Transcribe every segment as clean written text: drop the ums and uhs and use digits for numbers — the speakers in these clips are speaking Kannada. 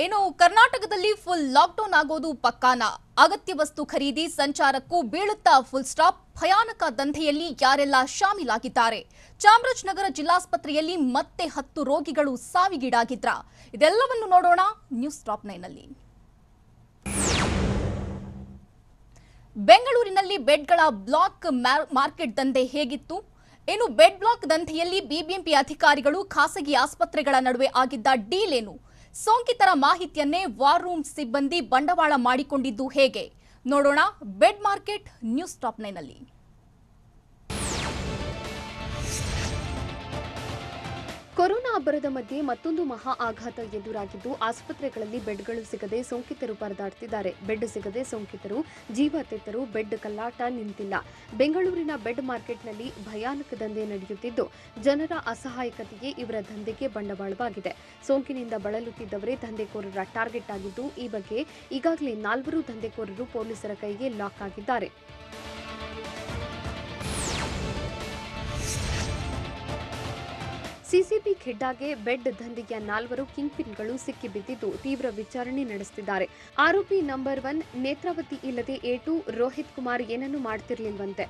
ಏನು ಕರ್ನಾಟಕದಲ್ಲಿ ಫುಲ್ ಲಾಕ್ಡೌನ್ ಆಗೋದು ಪಕ್ಕಾನ ಅಗತ್ಯ ವಸ್ತು ಖರೀದಿ ಸಂಚಾರಕ್ಕೂ ಬೀಳುತ್ತಾ ಫುಲ್ ಸ್ಟಾಪ್ ಭಯಾನಕ ದಂಧೆಯಲ್ಲಿ ಯಾರೆಲ್ಲ ಶಾಮೀಲಾಗಿದ್ದಾರೆ ಚಾಮರಾಜನಗರ ಜಿಲ್ಲಾಸ್ಪತ್ರೆಯಲ್ಲಿ ಮತ್ತೆ 10 ರೋಗಿಗಳು ಸಾವಿಗೀಡಾಗಿದ್ರ ಇದೆಲ್ಲವನ್ನು ನೋಡೋಣ ನ್ಯೂಸ್ ಟಾಪ್ 9 ನಲ್ಲಿ ಬೆಂಗಳೂರಿನಲ್ಲಿ ಬೆಡ್ಗಳ ಬ್ಲಾಕ್ ಮಾರ್ಕೆಟ್ ದಂಧೆ ಹೇಗಿತ್ತು ಏನು ಬೆಡ್ ಬ್ಲಾಕ್ ದಂಧೆಯಲ್ಲಿ ಬಿಬಿಎಂಪಿ ಅಧಿಕಾರಿಗಳು ಖಾಸಗಿ ಆಸ್ಪತ್ರೆಗಳ ನಡುವೆ ಆಗಿದ್ದ ಡೀಲ್ ಏನು ಸೋಂಕಿತರ ಮಾಹಿತಿಯನ್ನೇ ವಾರ್ ರೂಮ್ ಸಿಬ್ಬಂದಿ ಬಂಡವಾಳ ಮಾಡಿಕೊಂಡಿದ್ದು ಹೇಗೆ ನೋಡೋಣ ಬೆಡ್ ಮಾರ್ಕೆಟ್ ನ್ಯೂಸ್ ಟಾಪ್ 9 ನಲ್ಲಿ ಕೊರೋನಾ ಅಬ್ಬರದ ಮಧ್ಯೆ ಮತ್ತೊಂದು ಮಹಾ ಆಘಾತ ಎದುರಾಗಿದ್ದು ಆಸ್ಪತ್ರೆಗಳಲ್ಲಿ ಬೆಡ್ಗಳು ಸಿಗದೆ ಸೋಂಕಿತರು ಪರದಾಡ್ತಿದ್ದಾರೆ ಬೆಡ್ ಸಿಗದೆ ಸೋಂಕಿತರು ಜೀವ ತೆತ್ತರು ಬೆಡ್ ಕಲ್ಲಾಟ ನಿಂತಿಲ್ಲ ಬೆಂಗಳೂರಿನ ಬೆಡ್ ಮಾರ್ಕೆಟ್ನಲ್ಲಿ ಭಯಾನಕ ದಂಧೆ ನಡೆಯುತ್ತಿದ್ದು ಜನರ ಅಸಹಾಯಕತೆಗೆ ಇವರ ದಂಧೆಗೆ ಬಂಡವಾಳವಾಗಿದೆ ಸೋಂಕಿನಿಂದ ಬಳಲುತ್ತಿದ್ದವರೇ ದಂಧೆಕೋರರ ಟಾರ್ಗೆಟ್ ಆಗಿದ್ದು ಈ ಬಗ್ಗೆ ಈಗಾಗಲೇ 4 ದಂಧೆಕೋರರು ಪೊಲೀಸರ ಕೈಗೆ ಲಾಕ್ ಆಗಿದ್ದಾರೆ ಸಿಸಿಬಿ ಖೆಡ್ಡಾಗೆ ಬೆಡ್ ದಂಧೆಯ 4 ಕಿಂಗ್ ಪಿನ್ಗಳು ಸಿಕ್ಕಿಬಿದ್ದಿದ್ದು ತೀವ್ರ ವಿಚಾರಣೆ ನಡೆಸುತ್ತಿದ್ದಾರೆ ಆರೋಪಿ ನಂಬರ್ 1 ನೇತ್ರಾವತಿ ಇಲ್ಲದೆ A2 ರೋಹಿತ್ ಕುಮಾರ್ ಏನನ್ನೂ ಮಾಡ್ತಿರ್ಲಿಲ್ವಂತೆ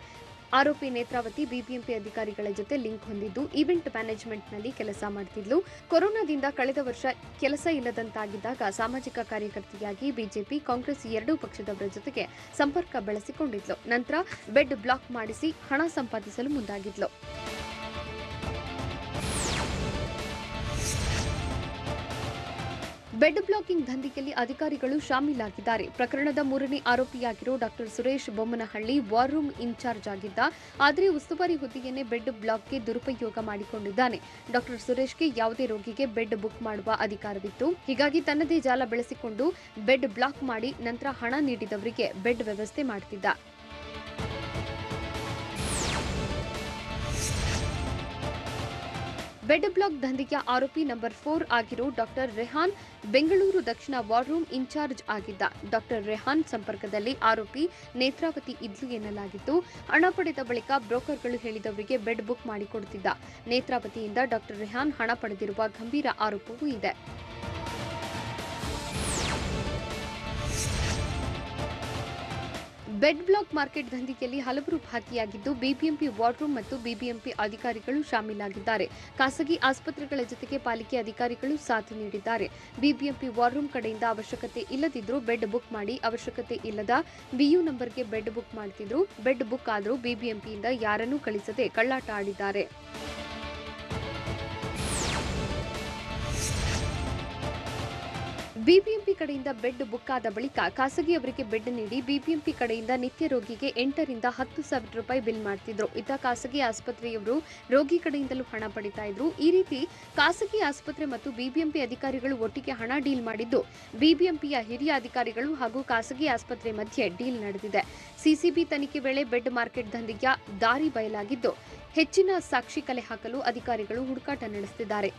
ಆರೋಪಿ ನೇತ್ರಾವತಿ ಬಿಬಿಎಂಪಿ ಅಧಿಕಾರಿಗಳ ಜೊತೆ ಲಿಂಕ್ ಹೊಂದಿದ್ದು ಈವೆಂಟ್ ಮ್ಯಾನೇಜ್ಮೆಂಟ್ನಲ್ಲಿ ಕೆಲಸ ಮಾಡ್ತಿದ್ಲು ಕೊರೋನಾದಿಂದ ಕಳೆದ ವರ್ಷ ಕೆಲಸ ಇಲ್ಲದಂತಾಗಿದ್ದಾಗ ಸಾಮಾಜಿಕ ಕಾರ್ಯಕರ್ತೆಯಾಗಿ ಬಿಜೆಪಿ ಕಾಂಗ್ರೆಸ್ ಎರಡೂ ಪಕ್ಷದವರ ಜೊತೆಗೆ ಸಂಪರ್ಕ ಬೆಳೆಸಿಕೊಂಡಿದ್ಲು ನಂತರ ಬೆಡ್ ಬ್ಲಾಕ್ ಮಾಡಿಸಿ ಹಣ ಸಂಪಾದಿಸಲು ಮುಂದಾಗಿದ್ಲು ಬೆಡ್ ಬ್ಲಾಕಿಂಗ್ ದಂಧೆಯಲ್ಲಿ ಅಧಿಕಾರಿಗಳು ಶಾಮೀಲಾಗಿದ್ದಾರೆ ಪ್ರಕರಣದ 3ನೇ ಆರೋಪಿಯಾಗಿರೋ doctor Suresh Bommanahalli war room in charge ಆಗಿದ್ದ ಆದರೆ ಉಸ್ತುವಾರಿ ಹುದ್ದೆಯನ್ನೇ ಬೆಡ್ ಬ್ಲಾಕ್ಗೆ ದುರುಪಯೋಗ ಮಾಡಿಕೊಂಡಿದ್ದಾನೆ ಡಾಕ್ಟರ್ ಸುರೇಶ್ಗೆ ಯಾವುದೇ ರೋಗಿಗೆ ಬೆಡ್ ಬುಕ್ ಮಾಡುವ ಅಧಿಕಾರವಿತ್ತು ಹೀಗಾಗಿ ತನ್ನದೇ ಜಾಲ ಬೆಳೆಸಿಕೊಂಡು ಬೆಡ್ ಬ್ಲಾಕ್ ಮಾಡಿ ನಂತರ ಹಣ ನೀಡಿದವರಿಗೆ ಬೆಡ್ ವ್ಯವಸ್ಥೆ ಮಾಡುತ್ತಿದ್ದ ಬೆಡ್ ಬ್ಲಾಕ್ ದಂಧೆಯ ಆರೋಪಿ ನಂಬರ್ 4 ಆಗಿರೋ ಡಾಕ್ಟರ್ ರೆಹಾನ್ ಬೆಂಗಳೂರು ದಕ್ಷಿಣ ವಾರ್ ರೂಮ್ ಇನ್ಚಾರ್ಜ್ ಆಗಿದ್ದ ಡಾಕ್ಟರ್ ರೆಹಾನ್ ಸಂಪರ್ಕದಲ್ಲಿ ಆರೋಪಿ ನೇತ್ರಾವತಿ ಇದ್ಲು ಎನ್ನಲಾಗಿತ್ತು ಹಣ ಪಡೆದ ಬಳಿಕ ಬ್ರೋಕರ್ಗಳು ಹೇಳಿದವರಿಗೆ ಬೆಡ್ ಬುಕ್ ಮಾಡಿಕೊಡುತ್ತಿದ್ದ ನೇತ್ರಾವತಿಯಿಂದ ಡಾಕ್ಟರ್ ರೆಹಾನ್ ಹಣ ಪಡೆದಿರುವ ಗಂಭೀರ ಆರೋಪವೂ ಇದೆ ಬೆಡ್ ಬ್ಲಾಕ್ ಮಾರ್ಕೆಟ್ ದಂಧೆಯಲ್ಲಿ ಹಲವರು ಭಾಗಿಯಾಗಿದ್ದು ಬಿಬಿಎಂಪಿ ವಾರ್ ರೂಮ್ ಮತ್ತು ಬಿಬಿಎಂಪಿ ಅಧಿಕಾರಿಗಳು ಶಾಮೀಲಾಗಿದ್ದಾರೆ ಖಾಸಗಿ ಆಸ್ಪತ್ರೆಗಳ ಜೊತೆಗೆ ಪಾಲಿಕೆ ಅಧಿಕಾರಿಗಳು ಸಾಥ್ ನೀಡಿದ್ದಾರೆ ಬಿಬಿಎಂಪಿ ವಾರ್ ರೂಮ್ ಕಡೆಯಿಂದ ಅವಶ್ಯಕತೆ ಇಲ್ಲದಿದ್ರೂ ಬೆಡ್ ಬುಕ್ ಮಾಡಿ ಅವಶ್ಯಕತೆ ಇಲ್ಲದ ಬಿಯು ನಂಬರ್ಗೆ ಬೆಡ್ ಬುಕ್ ಮಾಡ್ತಿದ್ರು ಬೆಡ್ ಬುಕ್ ಆದರೂ ಬಿಬಿಎಂಪಿಯಿಂದ ಯಾರನ್ನೂ ಕಳಿಸದೆ ಕಳ್ಳಾಟ ಆಡಿದ್ದಾರೆ ಬಿಬಿಎಂಪಿ ಕಡೆಯಿಂದ ಬೆಡ್ ಬುಕ್ ಆದ ಬಳಿಕ ಖಾಸಗಿಯವರಿಗೆ ಬೆಡ್ ನೀಡಿ ಬಿಬಿಎಂಪಿ ಕಡೆಯಿಂದ ನಿತ್ಯ ರೋಗಿಗೆ 8 ರಿಂದ 10 ಸಾವಿರ ರೂಪಾಯಿ ಬಿಲ್ ಮಾಡ್ತಿದ್ರು ಇತ್ತ ಖಾಸಗಿ ಆಸ್ಪತ್ರೆಯವರು ರೋಗಿ ಕಡೆಯಿಂದಲೂ ಹಣ ಪಡಿತಾ ಇದ್ರು ಈ ರೀತಿ ಖಾಸಗಿ ಆಸ್ಪತ್ರೆ ಮತ್ತು ಬಿಬಿಎಂಪಿ ಅಧಿಕಾರಿಗಳು ಒಟ್ಟಿಗೆ ಹಣ ಡೀಲ್ ಮಾಡಿದ್ದು ಬಿಬಿಎಂಪಿಯ ಹಿರಿಯ ಅಧಿಕಾರಿಗಳು ಹಾಗೂ ಖಾಸಗಿ ಆಸ್ಪತ್ರೆ ಮಧ್ಯೆ ಡೀಲ್ ನಡೆದಿದೆ ಸಿಸಿಬಿ ತನಿಖೆ ವೇಳೆ ಬೆಡ್ ಮಾರ್ಕೆಟ್ ದಂಧೆಯ ದಾರಿ ಬಯಲಾಗಿದ್ದು ಹೆಚ್ಚಿನ ಸಾಕ್ಷಿ ಕಲೆ ಹಾಕಲು ಅಧಿಕಾರಿಗಳು ಹುಡುಕಾಟ ನಡೆಸುತ್ತಿದ್ದಾರೆ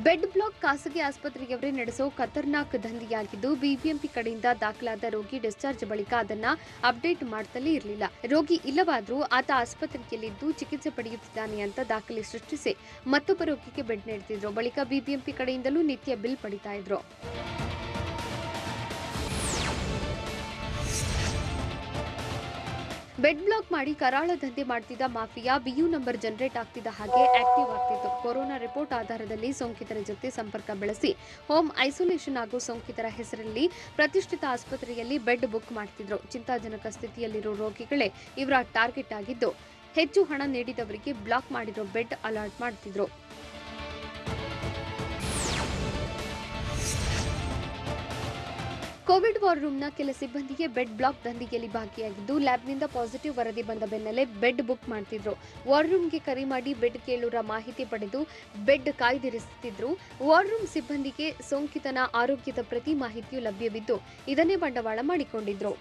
ಬೆಡ್ ಬ್ಲಾಕ್ ಖಾಸಗಿ ಆಸ್ಪತ್ರೆಯವರೇ ನಡೆಸೋ ಖತರ್ನಾಕ್ ದಂಧೆಯಾಗಿದ್ದು ಬಿಬಿಎಂಪಿ ಕಡೆಯಿಂದ ದಾಖಲಾದ ರೋಗಿ ಡಿಸ್ಚಾರ್ಜ್ ಬಳಿಕ ಅದನ್ನ ಅಪ್ಡೇಟ್ ಮಾಡ್ತಲೇ ಇರಲಿಲ್ಲ ರೋಗಿ ಇಲ್ಲವಾದರೂ ಆತ ಆಸ್ಪತ್ರೆಯಲ್ಲಿದ್ದು ಚಿಕಿತ್ಸೆ ಪಡೆಯುತ್ತಿದ್ದಾನೆ ಅಂತ ದಾಖಲೆ ಸೃಷ್ಟಿಸಿ ಮತ್ತೊಬ್ಬ ರೋಗಿಗೆ ಬೆಡ್ ನೀಡುತ್ತಿದ್ರು ಬಳಿಕ ಬಿಬಿಎಂಪಿ ಕಡೆಯಿಂದಲೂ ನಿತ್ಯ ಬಿಲ್ ಪಡಿತಾ ಇದ್ರು ಬೆಡ್ ಬ್ಲಾಕ್ ಮಾಡಿ ಕರಾಳ ದಂಧೆ ಮಾಡ್ತಿದ್ದ ಮಾಫಿಯಾ ಬಿಯು ನಂಬರ್ ಜನರೇಟ್ ಆಗ್ತಿದ್ದ ಹಾಗೆ ಆಕ್ಟಿವ್ ಆಗ್ತಿತ್ತು ಕೊರೋನಾ ರಿಪೋರ್ಟ್ ಆಧಾರದಲ್ಲಿ ಸೋಂಕಿತರ ಜೊತೆ ಸಂಪರ್ಕ ಬೆಳೆಸಿ ಹೋಮ್ ಐಸೋಲೇಷನ್ ಆಗೋ ಸೋಂಕಿತರ ಹೆಸರಲ್ಲಿ ಪ್ರತಿಷ್ಠಿತ ಆಸ್ಪತ್ರೆಯಲ್ಲಿ ಬೆಡ್ ಬುಕ್ ಮಾಡ್ತಿದ್ರು ಚಿಂತಾಜನಕ ಸ್ಥಿತಿಯಲ್ಲಿರೋ ರೋಗಿಗಳೇ ಇವರ ಟಾರ್ಗೆಟ್ ಆಗಿದ್ದು ಹೆಚ್ಚು ಹಣ ನೀಡಿದವರಿಗೆ ಬ್ಲಾಕ್ ಮಾಡಿರೋ ಬೆಡ್ ಅಲಾಟ್ ಮಾಡ್ತಿದ್ರು ಕೋವಿಡ್ ವಾರ್ ರೂಮ್ನ ಕೆಲ ಸಿಬ್ಬಂದಿಗೆ ಬೆಡ್ ಬ್ಲಾಕ್ ದಂಧೆಯಲ್ಲಿ ಭಾಗಿಯಾಗಿದ್ದು ಲ್ಯಾಬ್ನಿಂದ ಪಾಸಿಟಿವ್ ವರದಿ ಬಂದ ಬೆನ್ನಲ್ಲೇ ಬೆಡ್ ಬುಕ್ ಮಾಡ್ತಿದ್ರು ವಾರ್ ರೂಮ್ಗೆ ಕರೆ ಮಾಡಿ ಬೆಡ್ ಕೇಳುವ ಮಾಹಿತಿ ಪಡೆದು ಬೆಡ್ ಕಾಯ್ದಿರಿಸುತ್ತಿದ್ರು ವಾರ್ ರೂಮ್ ಸಿಬ್ಬಂದಿಗೆ ಸೋಂಕಿತನ ಆರೋಗ್ಯದ ಪ್ರತಿ ಮಾಹಿತಿಯೂ ಲಭ್ಯವಿದ್ದು ಇದನ್ನೇ ಬಂಡವಾಳ ಮಾಡಿಕೊಂಡಿದ್ರು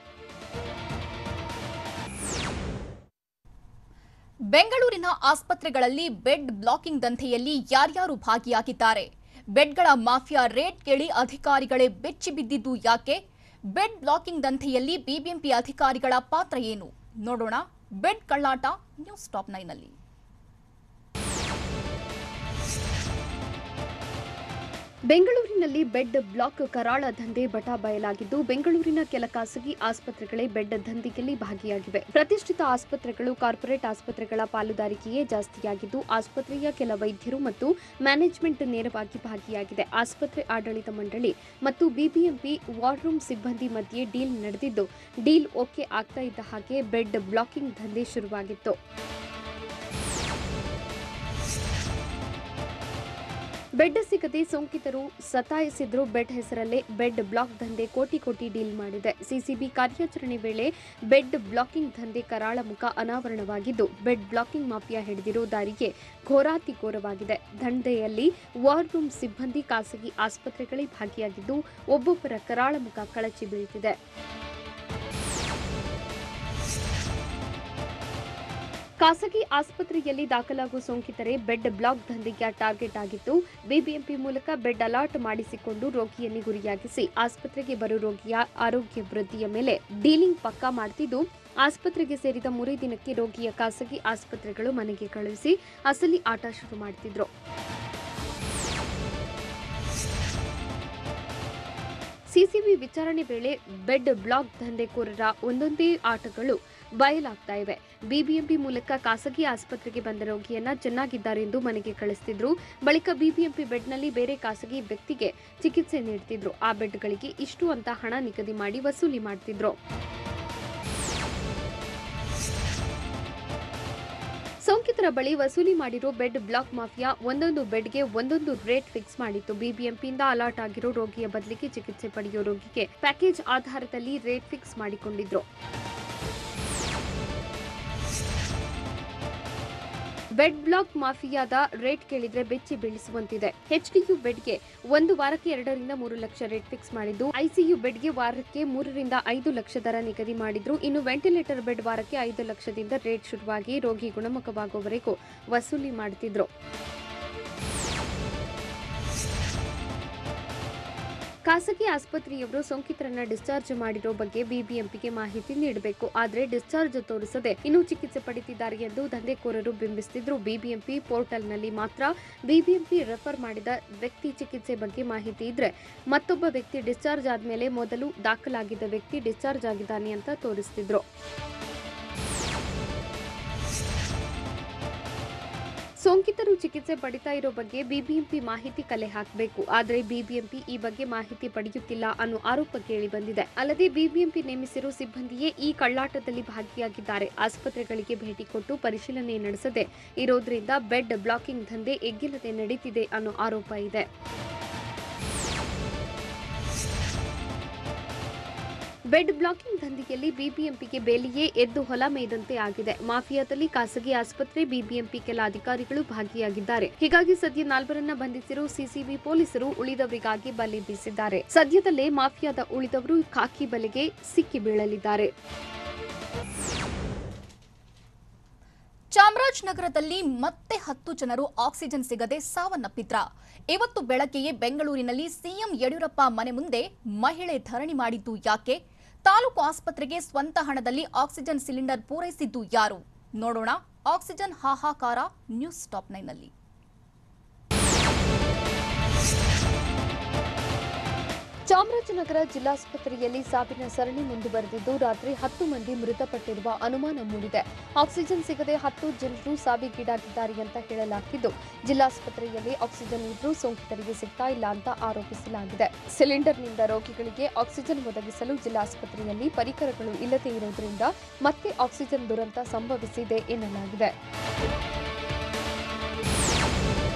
ಬೆಂಗಳೂರಿನ ಆಸ್ಪತ್ರೆಗಳಲ್ಲಿ ಬೆಡ್ ಬ್ಲಾಕಿಂಗ್ ದಂಧೆಯಲ್ಲಿ ಯಾರ್ಯಾರು ಭಾಗಿಯಾಗಿದ್ದಾರೆ ಬೆಡ್ಗಳ ಮಾಫಿಯಾ ರೇಟ್ ಕೇಳಿ ಅಧಿಕಾರಿಗಳೇ ಬೆಚ್ಚಿ ಬಿದ್ದಿದ್ದು ಯಾಕೆ ಬೆಡ್ ಬ್ಲಾಕಿಂಗ್ ದಂಧೆಯಲ್ಲಿ ಬಿಬಿಎಂಪಿ ಅಧಿಕಾರಿಗಳ ಪಾತ್ರ ಏನು ನೋಡೋಣ ಬೆಡ್ ಕಳ್ಳಾಟ ನ್ಯೂಸ್ ಟಾಪ್ 9 ನಲ್ಲಿ ಬೆಂಗಳೂರಿನಲ್ಲಿ ಬೆಡ್ ಬ್ಲಾಕ್ ಕರಾಳ ದಂಧೆ ಬಟಾ ಬಯಲಾಗಿದ್ದು ಬೆಂಗಳೂರಿನ ಕೆಲ ಖಾಸಗಿ ಆಸ್ಪತ್ರೆಗಳೇ ಬೆಡ್ ದಂಧೆಯಲ್ಲಿ ಭಾಗಿಯಾಗಿವೆ. ಪ್ರತಿಷ್ಠಿತ ಆಸ್ಪತ್ರೆಗಳು ಕಾರ್ಪೊರೇಟ್ ಆಸ್ಪತ್ರೆಗಳ ಪಾಲುದಾರಿಕೆಯೇ ಜಾಸ್ತಿಯಾಗಿದ್ದು ಆಸ್ಪತ್ರೆಯ ಕೆಲ ವೈದ್ಯರು ಮತ್ತು ಮ್ಯಾನೇಜ್ಮೆಂಟ್ ನೇರವಾಗಿ ಭಾಗಿಯಾಗಿದೆ. ಆಸ್ಪತ್ರೆ ಆಡಳಿತ ಮಂಡಳಿ ಮತ್ತು ಬಿಬಿಎಂಪಿ ವಾರ್ ರೂಮ್ ಸಿಬ್ಬಂದಿ ಮಧ್ಯೆ ಡೀಲ್ ನಡೆದಿದ್ದು ಡೀಲ್ ಓಕೆ ಆಗ್ತಾ ಇದ್ದ ಹಾಗೆ ಬೆಡ್ ಬ್ಲಾಕಿಂಗ್ ದಂಧೆ ಶುರುವಾಗಿತ್ತು. ಬೆಡ್ ಸಿಗದೆ ಸೋಂಕಿತರು ಸತಾಯಿಸಿದ್ರು. ಬೆಡ್ ಹೆಸರಲ್ಲೇ ಬೆಡ್ ಬ್ಲಾಕ್ ದಂಧೆ ಕೋಟಿ ಡೀಲ್ ಮಾಡಿದೆ. ಸಿಸಿಬಿ ಕಾರ್ಯಾಚರಣೆ ವೇಳೆ ಬೆಡ್ ಬ್ಲಾಕಿಂಗ್ ದಂಧೆ ಕರಾಳ ಮುಖ ಅನಾವರಣವಾಗಿದ್ದು ಬೆಡ್ ಬ್ಲಾಕಿಂಗ್ ಮಾಫಿಯಾ ಹಿಡಿದಿರೋ ದಾರಿಗೆ ಘೋರಾತಿಘೋರವಾಗಿದೆ. ದಂಧೆಯಲ್ಲಿ ವಾರ್ ರೂಮ್ ಸಿಬ್ಬಂದಿ ಖಾಸಗಿ ಆಸ್ಪತ್ರೆಗಳೇ ಭಾಗಿಯಾಗಿದ್ದು ಒಬ್ಬೊಬ್ಬರ ಕರಾಳ ಮುಖ ಕಳಚಿ ಬೀಳುತ್ತಿದೆ. ಖಾಸಗಿ ಆಸ್ಪತ್ರೆಯಲ್ಲಿ ದಾಖಲಾಗುವ ಸೋಂಕಿತರೆ ಬೆಡ್ ಬ್ಲಾಕ್ ದಂಧೆಗೆ ಟಾರ್ಗೆಟ್ ಆಗಿತ್ತು. ಬಿಬಿಎಂಪಿ ಮೂಲಕ ಬೆಡ್ ಅಲಾಟ್ ಮಾಡಿಸಿಕೊಂಡು ರೋಗಿಯನ್ನು ಗುರಿಯಾಗಿಸಿ ಆಸ್ಪತ್ರೆಗೆ ಬರೋ ರೋಗಿಯ ಆರೋಗ್ಯ ವೃದ್ಧಿಯ ಮೇಲೆ ಡೀಲಿಂಗ್ ಪಕ್ಕಾ ಮಾಡ್ತಿದ್ದು ಆಸ್ಪತ್ರೆಗೆ ಸೇರಿದ 3 ದಿನಕ್ಕೆ ರೋಗಿಯ ಖಾಸಗಿ ಆಸ್ಪತ್ರೆಗಳು ಮನೆಗೆ ಕಳುಹಿಸಿ ಅಸಲಿ ಆಟ ಶುರು ಮಾಡ್ತಿದ್ರು. ಸಿಸಿಬಿ ವಿಚಾರಣೆ ವೇಳೆ ಬೆಡ್ ಬ್ಲಾಕ್ ದಂಧೆಕೋರರ ಒಂದೊಂದೇ ಆಟಗಳು ಬಯಲಾಗ್ತಾ ಇವೆ. ಬಿಬಿಎಂಪಿ ಮೂಲಕ ಖಾಸಗಿ ಆಸ್ಪತ್ರೆಗೆ ಬಂದ ರೋಗಿಯನ್ನ ಚೆನ್ನಾಗಿದ್ದಾರೆ ಎಂದು ಮನೆಗೆ ಕಳಿಸ್ತಿದ್ರು. ಬಳಿಕ ಬಿಬಿಎಂಪಿ ಬೆಡ್ನಲ್ಲಿ ಬೇರೆ ಖಾಸಗಿ ವ್ಯಕ್ತಿಗೆ ಚಿಕಿತ್ಸೆ ನೀಡ್ತಿದ್ರು. ಆ ಬೆಡ್ಗಳಿಗೆ ಇಷ್ಟು ಅಂತ ಹಣ ನಿಗದಿ ಮಾಡಿ ವಸೂಲಿ ಮಾಡ್ತಿದ್ರು. ಸೋಂಕಿತರ ಬಳಿ ವಸೂಲಿ ಮಾಡಿರೋ ಬೆಡ್ ಬ್ಲಾಕ್ ಮಾಫಿಯಾ ಒಂದೊಂದು ಬೆಡ್ಗೆ ಒಂದೊಂದು ರೇಟ್ ಫಿಕ್ಸ್ ಮಾಡಿತ್ತು. ಬಿಬಿಎಂಪಿಯಿಂದ ಅಲಾಟ್ ಆಗಿರೋ ರೋಗಿಯ ಬದಲಿಗೆ ಚಿಕಿತ್ಸೆ ಪಡೆಯೋ ರೋಗಿಗೆ ಪ್ಯಾಕೇಜ್ ಆಧಾರದಲ್ಲಿ ರೇಟ್ ಫಿಕ್ಸ್ ಮಾಡಿಕೊಂಡಿದ್ರು. ಬೆಡ್ ಬ್ಲಾಕ್ ಮಾಫಿಯಾದ ರೇಟ್ ಕೇಳಿದ್ರೆ ಬೆಚ್ಚಿ ಬೀಳಿಸುವಂತಿದೆ. ಎಚ್ಡಿಯು ಬೆಡ್ಗೆ 1 ವಾರಕ್ಕೆ 2 ರಿಂದ 3 ಲಕ್ಷ ರೇಟ್ ಫಿಕ್ಸ್ ಮಾಡಿದ್ದು ಐಸಿಯು ಬೆಡ್ಗೆ ವಾರಕ್ಕೆ 3 ರಿಂದ 5 ಲಕ್ಷ ದರ ನಿಗದಿ ಮಾಡಿದ್ರು. ಇನ್ನು ವೆಂಟಿಲೇಟರ್ ಬೆಡ್ ವಾರಕ್ಕೆ 5 ಲಕ್ಷದಿಂದ ರೇಟ್ ಶುರುವಾಗಿ ರೋಗಿ ಗುಣಮುಖವಾಗುವವರೆಗೂ ವಸೂಲಿ ಮಾಡುತ್ತಿದ್ರು. ಖಾಸಗಿ ಆಸ್ಪತ್ರೆಯವರು ಸೋಂಕಿತರನ್ನ ಡಿಸ್ಚಾರ್ಜ್ ಮಾಡಿರೋ ಬಗ್ಗೆ ಬಿಬಿಎಂಪಿಗೆ ಮಾಹಿತಿ ನೀಡಬೇಕು. ಆದರೆ ಡಿಸ್ಚಾರ್ಜ್ ತೋರಿಸದೆ ಇನ್ನೂ ಚಿಕಿತ್ಸೆ ಪಡೆದಿದ್ದಾರೆ ಎಂದು ದಂಧೆಕೋರರು ಬಿಂಬಿಸುತ್ತಿದ್ರು. ಬಿಬಿಎಂಪಿ ಪೋರ್ಟಲ್ನಲ್ಲಿ ಮಾತ್ರ ಬಿಬಿಎಂಪಿ ರೆಫರ್ ಮಾಡಿದ ವ್ಯಕ್ತಿ ಚಿಕಿತ್ಸೆ ಬಗ್ಗೆ ಮಾಹಿತಿ ಇದ್ರೆ ಮತ್ತೊಬ್ಬ ವ್ಯಕ್ತಿ ಡಿಸ್ಚಾರ್ಜ್ ಆದ್ಮೇಲೆ ಮೊದಲು ದಾಖಲಾಗಿದ್ದ ವ್ಯಕ್ತಿ ಡಿಸ್ಚಾರ್ಜ್ ಆಗಿದ್ದಾನೆ ಅಂತ ತೋರಿಸ್ತಿದ್ರು. ಸೋಂಕಿತರು ಚಿಕಿತ್ಸೆ ಪಡಿತಾ ಇರೋ ಬಗ್ಗೆ ಬಿಬಿಎಂಪಿ ಮಾಹಿತಿ ಕಲೆ ಹಾಕಬೇಕು. ಆದರೆ ಬಿಬಿಎಂಪಿ ಈ ಬಗ್ಗೆ ಮಾಹಿತಿ ಪಡೆಯುತ್ತಿಲ್ಲ ಅನ್ನೋ ಆರೋಪ ಕೇಳಿ ಬಂದಿದೆ. ಅಲ್ಲದೆ ಬಿಬಿಎಂಪಿ ನೇಮಿಸಿರೋ ಸಿಬ್ಬಂದಿಯೇ ಈ ಕಳ್ಳಾಟದಲ್ಲಿ ಭಾಗಿಯಾಗಿದ್ದಾರೆ. ಆಸ್ಪತ್ರೆಗಳಿಗೆ ಭೇಟಿ ಕೊಟ್ಟು ಪರಿಶೀಲನೆ ನಡೆಸದೆ ಇರೋದ್ರಿಂದ ಬೆಡ್ ಬ್ಲಾಕಿಂಗ್ ದಂಧೆ ಎಗ್ಗಿಲ್ಲದೆ ನಡೀತಿದೆ ಅನ್ನೋ ಆರೋಪ ಇದೆ. ಬೆಡ್ ಬ್ಲಾಕಿಂಗ್ ದಂಧೆಯಲ್ಲಿ ಬಿಬಿಎಂಪಿಗೆ ಬೇಲಿಯೇ ಎದ್ದು ಹೊಲ ಮೇಯ್ದಂತೆ ಆಗಿದೆ. ಮಾಫಿಯಾದಲ್ಲಿ ಖಾಸಗಿ ಆಸ್ಪತ್ರೆ, ಬಿಬಿಎಂಪಿ ಕೆಲ ಅಧಿಕಾರಿಗಳು ಭಾಗಿಯಾಗಿದ್ದಾರೆ. ಹೀಗಾಗಿ ಸದ್ಯ 4ರನ್ನ ಬಂಧಿಸಿರುವ ಸಿಸಿಬಿ ಪೊಲೀಸರು ಉಳಿದವರಿಗಾಗಿ ಬಲೆ ಬೀಸಿದ್ದಾರೆ. ಸದ್ಯದಲ್ಲೇ ಮಾಫಿಯಾದ ಉಳಿದವರು ಖಾಕಿ ಬಲೆಗೆ ಸಿಕ್ಕಿ ಬೀಳಲಿದ್ದಾರೆ. ಚಾಮರಾಜನಗರದಲ್ಲಿ ಮತ್ತೆ 10 ಜನರು ಆಕ್ಸಿಜನ್ ಸಿಗದೆ ಸಾವನ್ನಪ್ಪಿದ್ರ. ಇವತ್ತು ಬೆಳಗ್ಗೆಯೇ ಬೆಂಗಳೂರಿನಲ್ಲಿ ಸಿಎಂ ಯಡಿಯೂರಪ್ಪ ಮನೆ ಮುಂದೆ ಮಹಿಳೆ ಧರಣಿ ಮಾಡಿದ್ದು ಯಾಕೆ? ತಾಲೂಕು ಆಸ್ಪತ್ರೆಗೆ ಸ್ವಂತ ಹಣದಲ್ಲಿ ಆಕ್ಸಿಜನ್ ಸಿಲಿಂಡರ್ ಪೂರೈಸಿದ್ದು ಯಾರು? ನೋಡೋಣ ಆಕ್ಸಿಜನ್ ಹಾಹಾಕಾರ ನ್ಯೂಸ್ ಟಾಪ್ 9 ನಲ್ಲಿ. ಚಾಮರಾಜನಗರ ಜಿಲ್ಲಾಸ್ಪತ್ರೆಯಲ್ಲಿ ಸಾವಿನ ಸರಣಿ ಮುಂದುವರೆದಿದ್ದು ರಾತ್ರಿ 10 ಮಂದಿ ಮೃತಪಟ್ಟಿರುವ ಅನುಮಾನ ಮೂಡಿದೆ. ಆಕ್ಸಿಜನ್ ಸಿಗದೆ 10 ಜನರು ಸಾವಿಗೀಡಾಗಿದ್ದಾರೆ ಅಂತ ಹೇಳಲಾಗಿದ್ದು ಜಿಲ್ಲಾಸ್ಪತ್ರೆಯಲ್ಲಿ ಆಕ್ಸಿಜನ್ ಇದ್ರೂ ಸೋಂಕಿತರಿಗೆ ಸಿಗ್ತಾ ಇಲ್ಲ ಅಂತ ಆರೋಪಿಸಲಾಗಿದೆ. ಸಿಲಿಂಡರ್ನಿಂದ ರೋಗಿಗಳಿಗೆ ಆಕ್ಸಿಜನ್ ಒದಗಿಸಲು ಜಿಲ್ಲಾಸ್ಪತ್ರೆಯಲ್ಲಿ ಪರಿಕರಗಳು ಇಲ್ಲದೇ ಇರುವುದರಿಂದ ಮತ್ತೆ ಆಕ್ಸಿಜನ್ ದುರಂತ ಸಂಭವಿಸಿದೆ ಎನ್ನಲಾಗಿದೆ.